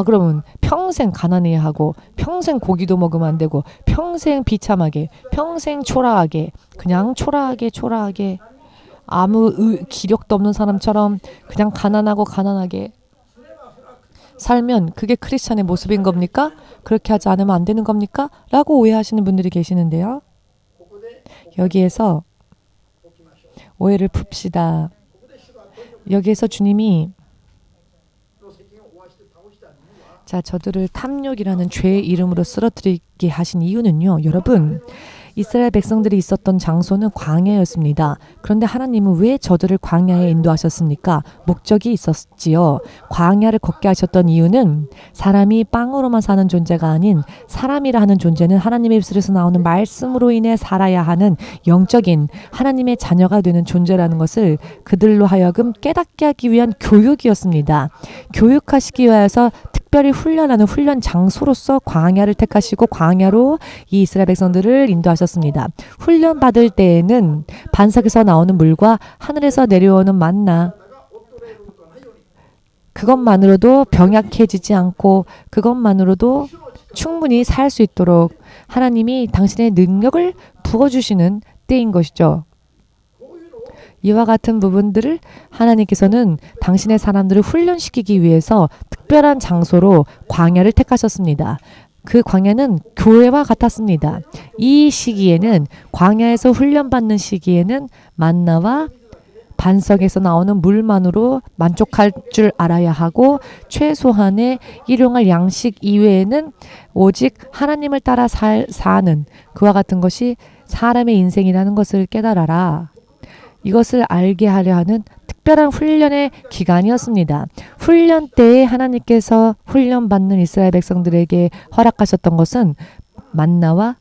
그러면 평생 가난해야 하고 평생 고기도 먹으면 안 되고 평생 비참하게 평생 초라하게 그냥 초라하게 아무 기력도 없는 사람처럼 그냥 가난하게 살면 그게 크리스찬의 모습인 겁니까? 그렇게 하지 않으면 안 되는 겁니까? 라고 오해하시는 분들이 계시는데요. 여기에서 오해를 풉시다. 여기에서 주님이 저들을 탐욕이라는 죄의 이름으로 쓰러뜨리게 하신 이유는요. 여러분 이스라엘 백성들이 있었던 장소는 광야였습니다. 그런데 하나님은 왜 저들을 광야에 인도하셨습니까? 목적이 있었지요. 광야를 걷게 하셨던 이유는 사람이 빵으로만 사는 존재가 아닌 사람이라 하는 존재는 하나님의 입술에서 나오는 말씀으로 인해 살아야 하는 영적인 하나님의 자녀가 되는 존재라는 것을 그들로 하여금 깨닫게 하기 위한 교육이었습니다. 교육하시기 위해서 특별히 훈련하는 훈련 장소로서 광야를 택하시고 광야로 이 이스라엘 백성들을 인도하셨습니다. 훈련 받을 때에는 반석에서 나오는 물과 하늘에서 내려오는 만나 그것만으로도 병약해지지 않고 그것만으로도 충분히 살 수 있도록 하나님이 당신의 능력을 부어주시는 때인 것이죠. 이와 같은 부분들을 하나님께서는 당신의 사람들을 훈련시키기 위해서 특별한 장소로 광야를 택하셨습니다. 그 광야는 교회와 같았습니다. 이 시기에는 광야에서 훈련받는 시기에는 만나와 반석에서 나오는 물만으로 만족할 줄 알아야 하고 최소한의 일용할 양식 이외에는 오직 하나님을 따라 사는 그와 같은 것이 사람의 인생이라는 것을 깨달아라. 이것을 알게 하려 하는 특별한 훈련의 기간이었습니다. 훈련 때에 하나님께서 훈련받는 이스라엘 백성들에게 허락하셨던 것은 만나와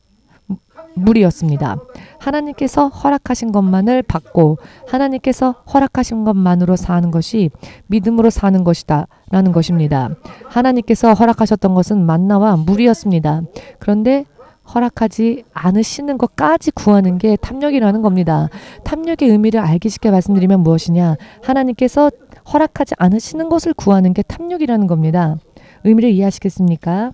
물이었습니다. 하나님께서 허락하신 것만을 받고 하나님께서 허락하신 것만으로 사는 것이 믿음으로 사는 것이다 라는 것입니다. 하나님께서 허락하셨던 것은 만나와 물이었습니다. 그런데 허락하지 않으시는 것까지 구하는 게 탐욕이라는 겁니다. 탐욕의 의미를 알기 쉽게 말씀드리면 무엇이냐? 하나님께서 허락하지 않으시는 것을 구하는 게 탐욕이라는 겁니다. 의미를 이해하시겠습니까?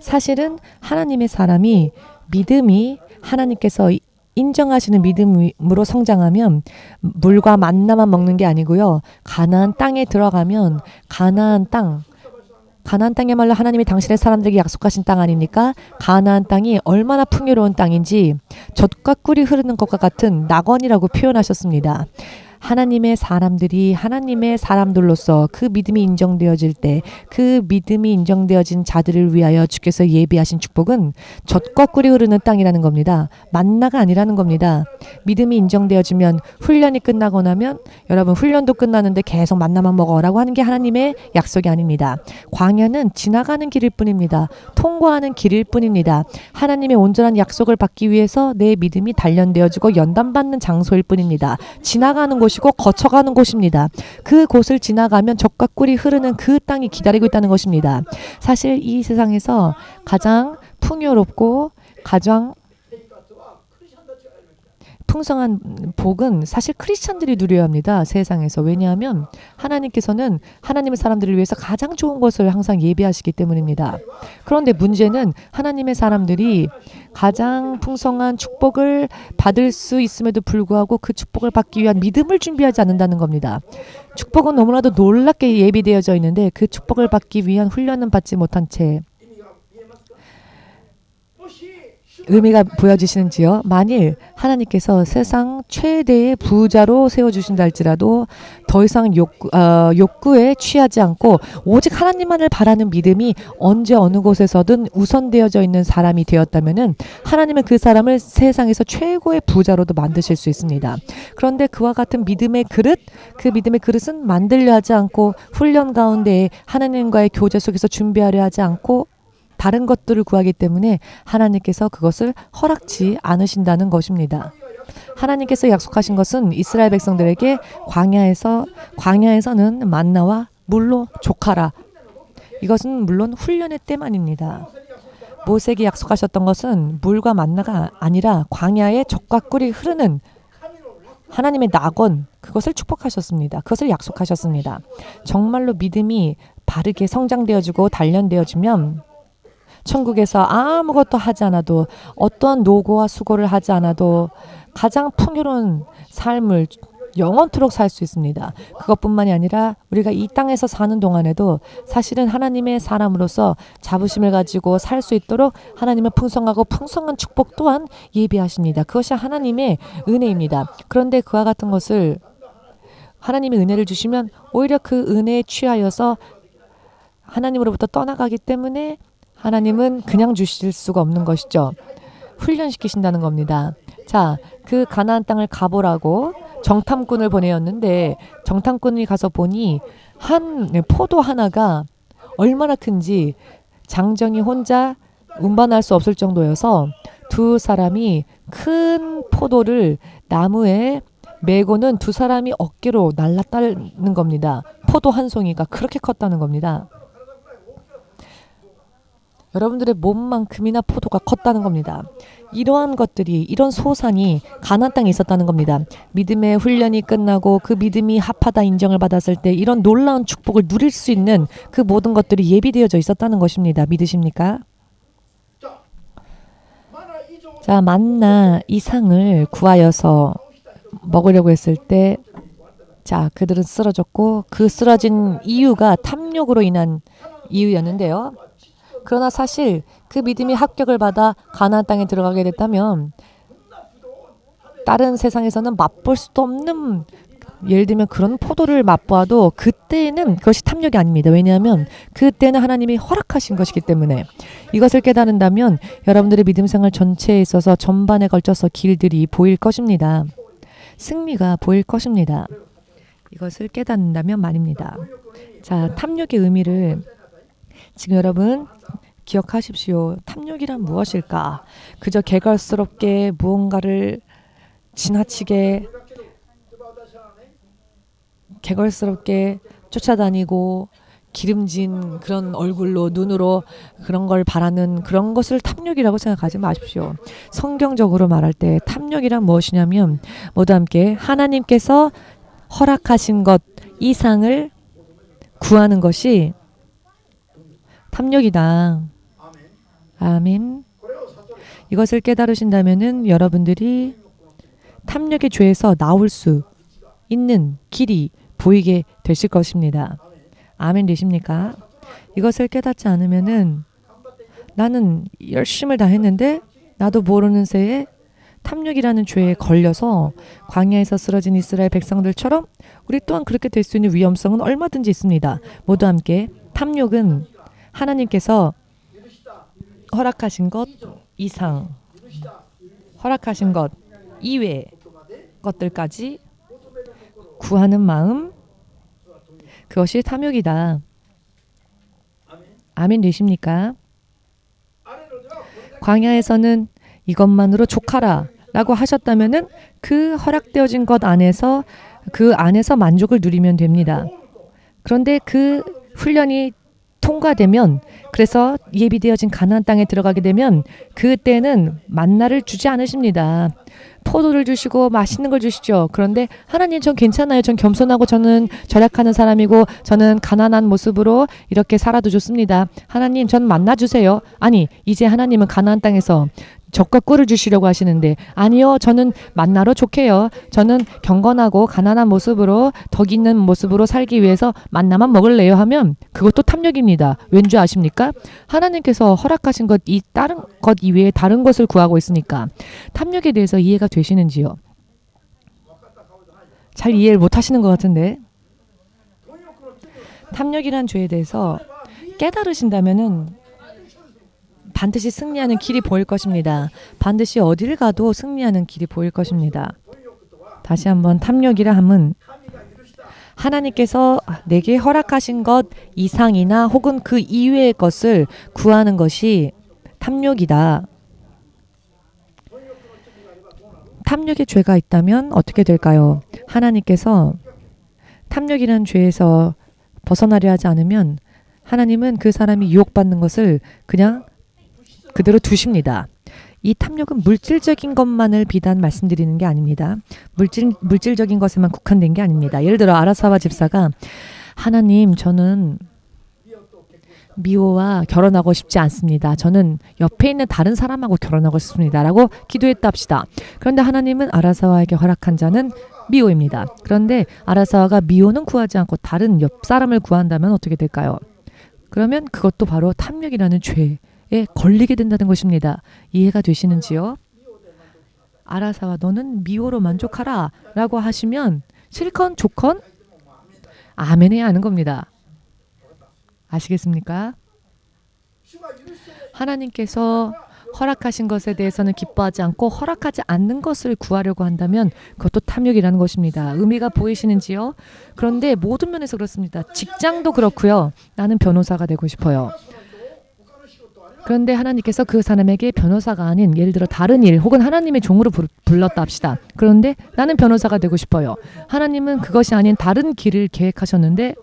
사실은 하나님의 사람이 믿음이 하나님께서 인정하시는 믿음으로 성장하면 물과 만나만 먹는 게 아니고요. 가나안 땅에 들어가면 가나안 땅이야말로 하나님이 당신의 사람들에게 약속하신 땅 아닙니까? 가나안 땅이 얼마나 풍요로운 땅인지 젖과 꿀이 흐르는 것과 같은 낙원이라고 표현하셨습니다. 하나님의 사람들이 하나님의 사람들로서 그 믿음이 인정되어질 때 그 믿음이 인정되어진 자들을 위하여 주께서 예비하신 축복은 젖과 꿀이 흐르는 땅이라는 겁니다. 만나가 아니라는 겁니다. 믿음이 인정되어지면 훈련이 끝나고 나면 여러분 훈련도 끝나는데 계속 만나만 먹어라고 하는 게 하나님의 약속이 아닙니다. 광야는 지나가는 길일 뿐입니다. 통과하는 길일 뿐입니다. 하나님의 온전한 약속을 받기 위해서 내 믿음이 단련되어지고 연단받는 장소일 뿐입니다. 지나가는 곳이고 거쳐가는 곳입니다. 그 곳을 지나가면 젖과 꿀이 흐르는 그 땅이 기다리고 있다는 것입니다. 사실 이 세상에서 가장 풍요롭고 가장 풍성한 복은 사실 크리스찬들이 누려야 합니다. 세상에서. 왜냐하면 하나님께서는 하나님의 사람들을 위해서 가장 좋은 것을 항상 예비하시기 때문입니다. 그런데 문제는 하나님의 사람들이 가장 풍성한 축복을 받을 수 있음에도 불구하고 그 축복을 받기 위한 믿음을 준비하지 않는다는 겁니다. 축복은 너무나도 놀랍게 예비되어져 있는데 그 축복을 받기 위한 훈련은 받지 못한 채 의미가 보여지시는지요? 만일 하나님께서 세상 최대의 부자로 세워주신다 할지라도 더 이상 욕구에 취하지 않고 오직 하나님만을 바라는 믿음이 언제 어느 곳에서든 우선되어져 있는 사람이 되었다면 하나님은 그 사람을 세상에서 최고의 부자로도 만드실 수 있습니다. 그런데 그와 같은 믿음의 그릇, 그 믿음의 그릇은 만들려 하지 않고 훈련 가운데 하나님과의 교제 속에서 준비하려 하지 않고 다른 것들을 구하기 때문에 하나님께서 그것을 허락지 않으신다는 것입니다. 하나님께서 약속하신 것은 이스라엘 백성들에게 광야에서는 만나와 물로 족하라. 이것은 물론 훈련의 때만입니다. 모세에게 약속하셨던 것은 물과 만나가 아니라 광야에 젖과 꿀이 흐르는 하나님의 낙원, 그것을 축복하셨습니다. 그것을 약속하셨습니다. 정말로 믿음이 바르게 성장되어지고 단련되어지면 천국에서 아무것도 하지 않아도 어떠한 노고와 수고를 하지 않아도 가장 풍요로운 삶을 영원토록 살 수 있습니다. 그것뿐만이 아니라 우리가 이 땅에서 사는 동안에도 사실은 하나님의 사람으로서 자부심을 가지고 살 수 있도록 하나님은 풍성하고 풍성한 축복 또한 예비하십니다. 그것이 하나님의 은혜입니다. 그런데 그와 같은 것을 하나님이 은혜를 주시면 오히려 그 은혜에 취하여서 하나님으로부터 떠나가기 때문에 하나님은 그냥 주실 수가 없는 것이죠. 훈련시키신다는 겁니다. 자, 그 가나안 땅을 가보라고 정탐꾼을 보내었는데 정탐꾼이 가서 보니 한 포도 하나가 얼마나 큰지 장정이 혼자 운반할 수 없을 정도여서 두 사람이 큰 포도를 나무에 메고는 두 사람이 어깨로 날랐다는 겁니다. 포도 한 송이가 그렇게 컸다는 겁니다. 여러분들의 몸만큼이나 포도가 컸다는 겁니다. 이러한 것들이, 이런 소산이 가나안 땅에 있었다는 겁니다. 믿음의 훈련이 끝나고 그 믿음이 합하다 인정을 받았을 때 이런 놀라운 축복을 누릴 수 있는 그 모든 것들이 예비되어져 있었다는 것입니다. 믿으십니까? 자, 만나 이상을 구하여서 먹으려고 했을 때, 자, 그들은 쓰러졌고 그 쓰러진 이유가 탐욕으로 인한 이유였는데요. 그러나 사실 그 믿음이 합격을 받아 가나안 땅에 들어가게 됐다면 다른 세상에서는 맛볼 수도 없는, 예를 들면 그런 포도를 맛보아도 그때는 그것이 탐욕이 아닙니다. 왜냐하면 그때는 하나님이 허락하신 것이기 때문에. 이것을 깨달은다면 여러분들의 믿음 생활 전체에 있어서 전반에 걸쳐서 길들이 보일 것입니다. 승리가 보일 것입니다. 이것을 깨닫는다면 말입니다. 자, 탐욕의 의미를 지금 여러분 기억하십시오. 탐욕이란 무엇일까? 그저 개걸스럽게 무언가를 지나치게 개걸스럽게 쫓아다니고 기름진 그런 얼굴로 눈으로 그런 걸 바라는 그런 것을 탐욕이라고 생각하지 마십시오. 성경적으로 말할 때 탐욕이란 무엇이냐면 모두 함께 하나님께서 허락하신 것 이상을 구하는 것이 탐욕이다. 아멘. 이것을 깨달으신다면은 여러분들이 탐욕의 죄에서 나올 수 있는 길이 보이게 되실 것입니다. 아멘 되십니까? 이것을 깨닫지 않으면은 나는 열심을 다 했는데 나도 모르는 새에 탐욕이라는 죄에 걸려서 광야에서 쓰러진 이스라엘 백성들처럼 우리 또한 그렇게 될 수 있는 위험성은 얼마든지 있습니다. 모두 함께 탐욕은 하나님께서 허락하신 것 이상, 허락하신 것 이외의 것들까지 구하는 마음, 그것이 탐욕이다. 아멘 되십니까? 광야에서는 이것만으로 족하라 라고 하셨다면은 그 허락되어진 것 안에서 그 안에서 만족을 누리면 됩니다. 그런데 그 훈련이 통과되면, 그래서 예비되어진 가나안 땅에 들어가게 되면 그때는 만나를 주지 않으십니다. 포도를 주시고 맛있는 걸 주시죠. 그런데 하나님 전 괜찮아요. 전 겸손하고 저는 절약하는 사람이고 저는 가난한 모습으로 이렇게 살아도 좋습니다. 하나님 전 만나 주세요. 아니, 이제 하나님은 가나안 땅에서 젖과 꿀을 주시려고 하시는데 아니요, 저는 만나로 족해요. 저는 경건하고 가난한 모습으로 덕 있는 모습으로 살기 위해서 만나만 먹을래요 하면 그것도 탐욕입니다. 왠지 아십니까? 하나님께서 허락하신 것 이 다른 것 이외에 다른 것을 구하고 있으니까. 탐욕에 대해서 이해가 되시는지요? 잘 이해를 못 하시는 것 같은데. 탐욕이란 죄에 대해서 깨달으신다면은 반드시 승리하는 길이 보일 것입니다. 반드시 어디를 가도 승리하는 길이 보일 것입니다. 다시 한번 탐욕이라 함은 하나님께서 내게 허락하신 것 이상이나 혹은 그 이외의 것을 구하는 것이 탐욕이다. 탐욕의 죄가 있다면 어떻게 될까요? 하나님께서 탐욕이라는 죄에서 벗어나려 하지 않으면 하나님은 그 사람이 유혹받는 것을 그냥 그대로 두십니다. 이 탐욕은 물질적인 것만을 비단 말씀드리는 게 아닙니다. 물질적인 것에만 국한된 게 아닙니다. 예를 들어 아라사와 집사가 하나님 저는 미호와 결혼하고 싶지 않습니다. 저는 옆에 있는 다른 사람하고 결혼하고 싶습니다. 라고 기도했다 합시다. 그런데 하나님은 아라사와에게 허락한 자는 미호입니다. 그런데 아라사와가 미호는 구하지 않고 다른 옆 사람을 구한다면 어떻게 될까요? 그러면 그것도 바로 탐욕이라는 죄에 걸리게 된다는 것입니다. 이해가 되시는지요? 아라사와 너는 미호로 만족하라 라고 하시면 실컷 좋건 아멘 해야 하는 겁니다. 아시겠습니까? 하나님께서 허락하신 것에 대해서는 기뻐하지 않고 허락하지 않는 것을 구하려고 한다면 그것도 탐욕이라는 것입니다. 의미가 보이시는지요? 그런데 모든 면에서 그렇습니다. 직장도 그렇고요. 나는 변호사가 되고 싶어요. 그런데 하나님께서 그 사람에게 변호사가 아닌 예를 들어 다른 일 혹은 하나님의 종으로 불렀다 합시다. 그런데 나는 변호사가 되고 싶어요. 하나님은 그것이 아닌 다른 길을 계획하셨는데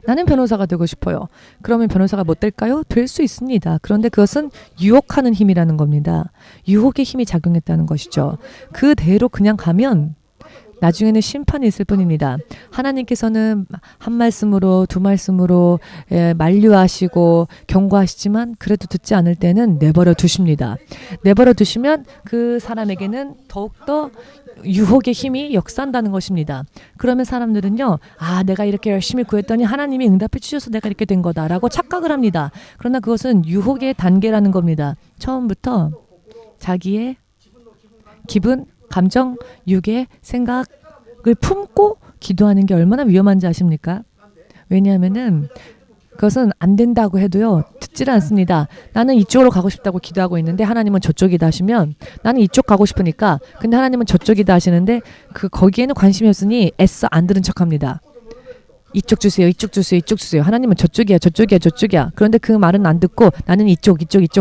나는 변호사가 되고 싶어요. 그러면 변호사가 못 될까요? 될 수 있습니다. 그런데 그것은 유혹하는 힘이라는 겁니다. 유혹의 힘이 작용했다는 것이죠. 그대로 그냥 가면 나중에는 심판이 있을 뿐입니다. 하나님께서는 한 말씀으로 두 말씀으로 만류하시고 경고하시지만 그래도 듣지 않을 때는 내버려 두십니다. 내버려 두시면 그 사람에게는 더욱더 유혹의 힘이 역사한다는 것입니다. 그러면 사람들은요, 내가 이렇게 열심히 구했더니 하나님이 응답해 주셔서 내가 이렇게 된 거다라고 착각을 합니다. 그러나 그것은 유혹의 단계라는 겁니다. 처음부터 자기의 기분, 감정, 육의 생각을 품고 기도하는 게 얼마나 위험한지 아십니까? 왜냐하면은 그것은 안 된다고 해도요, 듣지를 않습니다. 나는 이쪽으로 가고 싶다고 기도하고 있는데 하나님은 저쪽이다 하시면 나는 이쪽 가고 싶으니까, 근데 하나님은 저쪽이다 하시는데 거기에는 관심이 없으니 애써 안 들은 척합니다. 이쪽 주세요, 이쪽 주세요, 이쪽 주세요. 하나님은 저쪽이야, 저쪽이야, 저쪽이야. 그런데 그 말은 안 듣고 나는 이쪽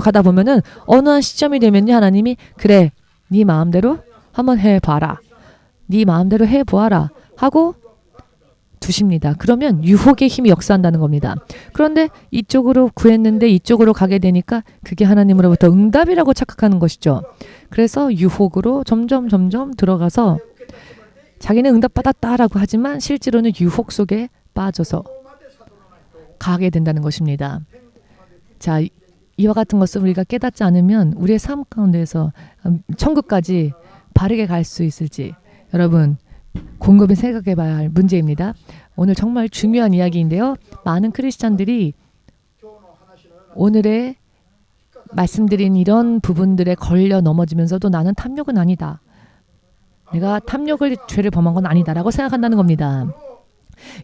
하다 보면은 어느 한 시점이 되면요, 하나님이 그래, 네 마음대로 한번 해봐라, 네 마음대로 해보아라 하고 두십니다. 그러면 유혹의 힘이 역사한다는 겁니다. 그런데 이쪽으로 구했는데 이쪽으로 가게 되니까 그게 하나님으로부터 응답이라고 착각하는 것이죠. 그래서 유혹으로 점점 들어가서 자기는 응답받았다라고 하지만 실제로는 유혹 속에 빠져서 가게 된다는 것입니다. 자, 이와 같은 것을 우리가 깨닫지 않으면 우리의 삶 가운데서 천국까지 바르게 갈 수 있을지 여러분 곰곰이 생각해 봐야 할 문제입니다. 오늘 정말 중요한 이야기인데요. 많은 크리스찬들이 오늘의 말씀드린 이런 부분들에 걸려 넘어지면서도 나는 탐욕은 아니다, 내가 탐욕을 죄를 범한 건 아니다라고 생각한다는 겁니다.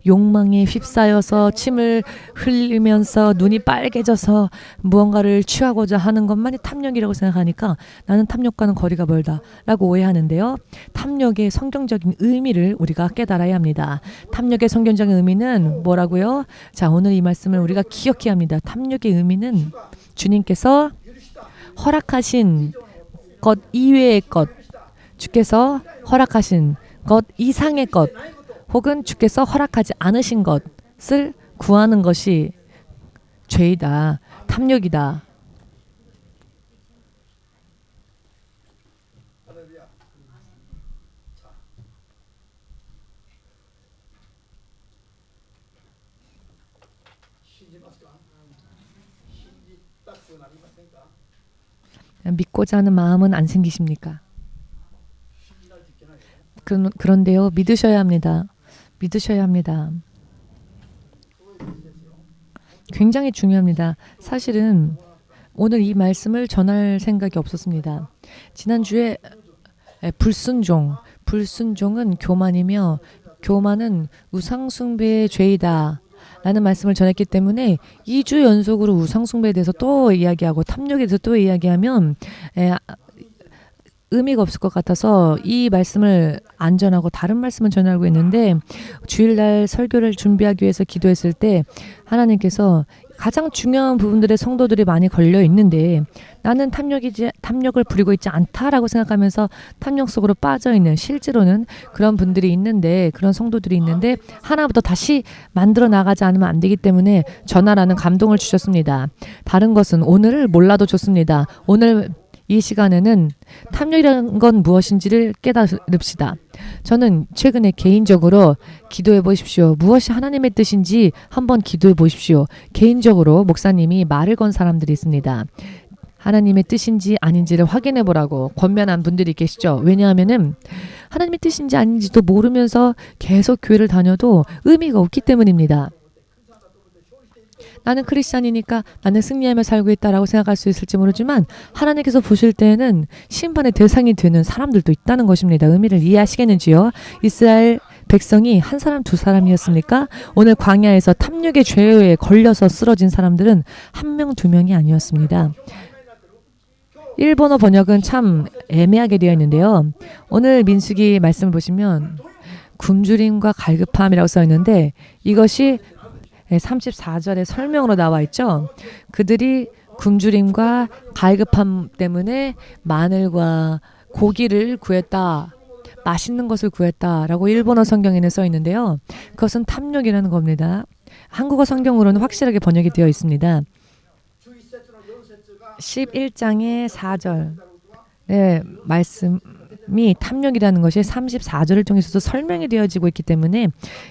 욕망에 휩싸여서 침을 흘리면서 눈이 빨개져서 무언가를 취하고자 하는 것만이 탐욕이라고 생각하니까 나는 탐욕과는 거리가 멀다라고 오해하는데요. 탐욕의 성경적인 의미를 우리가 깨달아야 합니다. 탐욕의 성경적인 의미는 뭐라고요? 자, 오늘 이 말씀을 우리가 기억해야 합니다. 탐욕의 의미는 주님께서 허락하신 것 이외의 것, 주께서 허락하신 것 이상의 것, 혹은 주께서 허락하지 않으신 것을 구하는 것이 죄이다, 탐욕이다. 믿고자 하는 마음은 안 생기십니까? 그런데요, 믿으셔야 합니다. 믿으셔야 합니다. 굉장히 중요합니다. 사실은 오늘 이 말씀을 전할 생각이 없었습니다. 지난주에 불순종은 교만이며 교만은 우상숭배의 죄이다 라는 말씀을 전했기 때문에 2주 연속으로 우상숭배에 대해서 또 이야기하고 탐욕에 대해서 또 이야기하면 의미가 없을 것 같아서 이 말씀을 안 전하고 다른 말씀을 전하고 있는데, 주일날 설교를 준비하기 위해서 기도했을 때 하나님께서 가장 중요한 부분들의 성도들이 많이 걸려 있는데 나는 탐욕을 부리고 있지 않다라고 생각하면서 탐욕 속으로 빠져 있는, 실제로는 그런 분들이 있는데, 그런 성도들이 있는데 하나부터 다시 만들어 나가지 않으면 안 되기 때문에 전하라는 감동을 주셨습니다. 다른 것은 오늘을 몰라도 좋습니다. 오늘 이 시간에는 탐욕이라는 건 무엇인지를 깨달읍시다. 저는 최근에 개인적으로 기도해 보십시오. 무엇이 하나님의 뜻인지 한번 기도해 보십시오. 개인적으로 목사님이 말을 건 사람들이 있습니다. 하나님의 뜻인지 아닌지를 확인해 보라고 권면한 분들이 계시죠. 왜냐하면은 하나님의 뜻인지 아닌지도 모르면서 계속 교회를 다녀도 의미가 없기 때문입니다. 나는 크리스찬이니까 나는 승리하며 살고 있다라고 생각할 수 있을지 모르지만 하나님께서 보실 때에는 심판의 대상이 되는 사람들도 있다는 것입니다. 의미를 이해하시겠는지요? 이스라엘 백성이 한 사람 두 사람이었습니까? 오늘 광야에서 탐욕의 죄에 걸려서 쓰러진 사람들은 한 명 두 명이 아니었습니다. 일본어 번역은 참 애매하게 되어 있는데요. 오늘 민수기 말씀을 보시면 굶주림과 갈급함이라고 써 있는데 이것이 34절의 설명으로 나와 있죠. 그들이 굶주림과 갈급함 때문에 마늘과 고기를 구했다, 맛있는 것을 구했다라고 일본어 성경에는 써 있는데요. 그것은 탐욕이라는 겁니다. 한국어 성경으로는 확실하게 번역이 되어 있습니다. 11장의 4절 말씀 탐욕이라는 것이 34절을 통해서도 설명이 되어지고 있기 때문에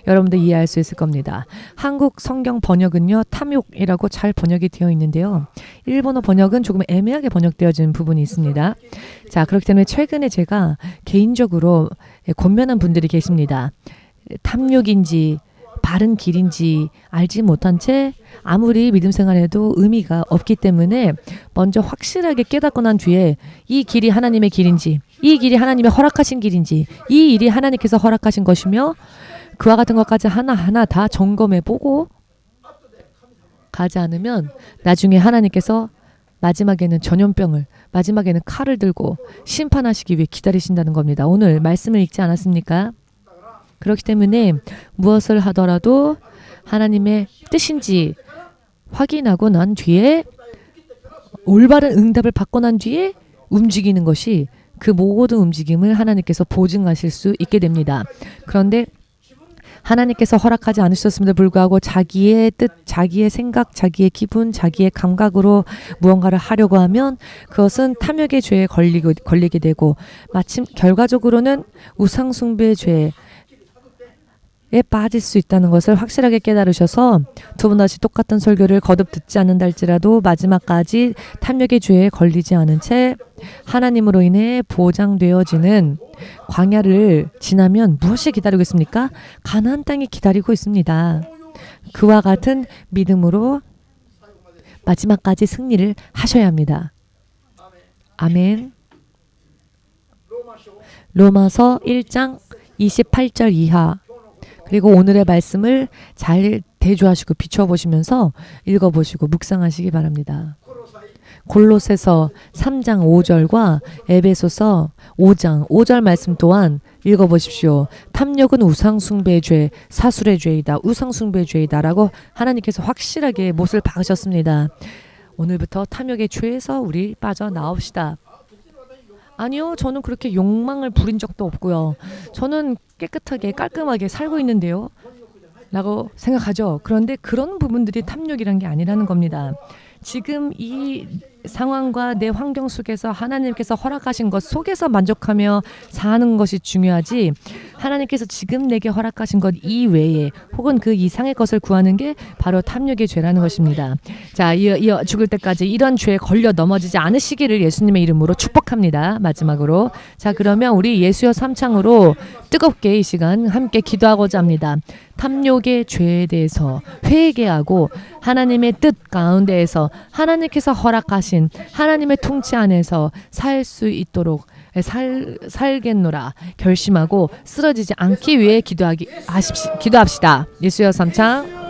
여러분도 이해할 수 있을 겁니다. 한국 성경 번역은요, 탐욕이라고 잘 번역이 되어 있는데요. 일본어 번역은 조금 애매하게 번역되어지는 부분이 있습니다. 자, 그렇기 때문에 최근에 제가 개인적으로 권면한 분들이 계십니다. 탐욕인지 바른 길인지 알지 못한 채 아무리 믿음 생활에도 의미가 없기 때문에 먼저 확실하게 깨닫고 난 뒤에 이 길이 하나님의 길인지, 이 길이 하나님의 허락하신 길인지, 이 일이 하나님께서 허락하신 것이며 그와 같은 것까지 하나하나 다 점검해보고 가지 않으면 나중에 하나님께서 마지막에는 전염병을, 마지막에는 칼을 들고 심판하시기 위해 기다리신다는 겁니다. 오늘 말씀을 읽지 않았습니까? 그렇기 때문에 무엇을 하더라도 하나님의 뜻인지 확인하고 난 뒤에 올바른 응답을 받고 난 뒤에 움직이는 것이 그 모든 움직임을 하나님께서 보증하실 수 있게 됩니다. 그런데 하나님께서 허락하지 않으셨음에도 불구하고 자기의 뜻, 자기의 생각, 자기의 기분, 자기의 감각으로 무언가를 하려고 하면 그것은 탐욕의 죄에 걸리게 되고 마침 결과적으로는 우상숭배의 죄에 빠질 수 있다는 것을 확실하게 깨달으셔서 두 번 다시 똑같은 설교를 거듭 듣지 않는다 할지라도 마지막까지 탐욕의 죄에 걸리지 않은 채 하나님으로 인해 보장되어지는 광야를 지나면 무엇이 기다리고 있습니까? 가나안 땅이 기다리고 있습니다. 그와 같은 믿음으로 마지막까지 승리를 하셔야 합니다. 아멘. 로마서 1장 28절 이하 그리고 오늘의 말씀을 잘 대조하시고 비춰보시면서 읽어보시고 묵상하시기 바랍니다. 골로새서 3장 5절과 에베소서 5장 5절 말씀 또한 읽어보십시오. 탐욕은 우상숭배의 죄, 사술의 죄이다. 우상숭배의 죄이다. 라고 하나님께서 확실하게 못을 박으셨습니다. 오늘부터 탐욕의 죄에서 우리 빠져나옵시다. 아니요, 저는 그렇게 욕망을 부린 적도 없고요. 저는 깨끗하게 깔끔하게 살고 있는데요. 라고 생각하죠. 그런데 그런 부분들이 탐욕이란 게 아니라는 겁니다. 지금 이 상황과 내 환경 속에서 하나님께서 허락하신 것 속에서 만족하며 사는 것이 중요하지 하나님께서 지금 내게 허락하신 것 이외에 혹은 그 이상의 것을 구하는 게 바로 탐욕의 죄라는 것입니다. 자, 이어 죽을 때까지 이런 죄에 걸려 넘어지지 않으시기를 예수님의 이름으로 축복합니다. 마지막으로 자, 그러면 우리 예수여 삼창으로 뜨겁게 이 시간 함께 기도하고자 합니다. 탐욕의 죄에 대해서 회개하고 하나님의 뜻 가운데에서 하나님께서 허락하신 하나님의 통치 안에서 살 수 있도록 살겠노라 결심하고 쓰러지지 않기 위해 기도합시다. 예수여 삼창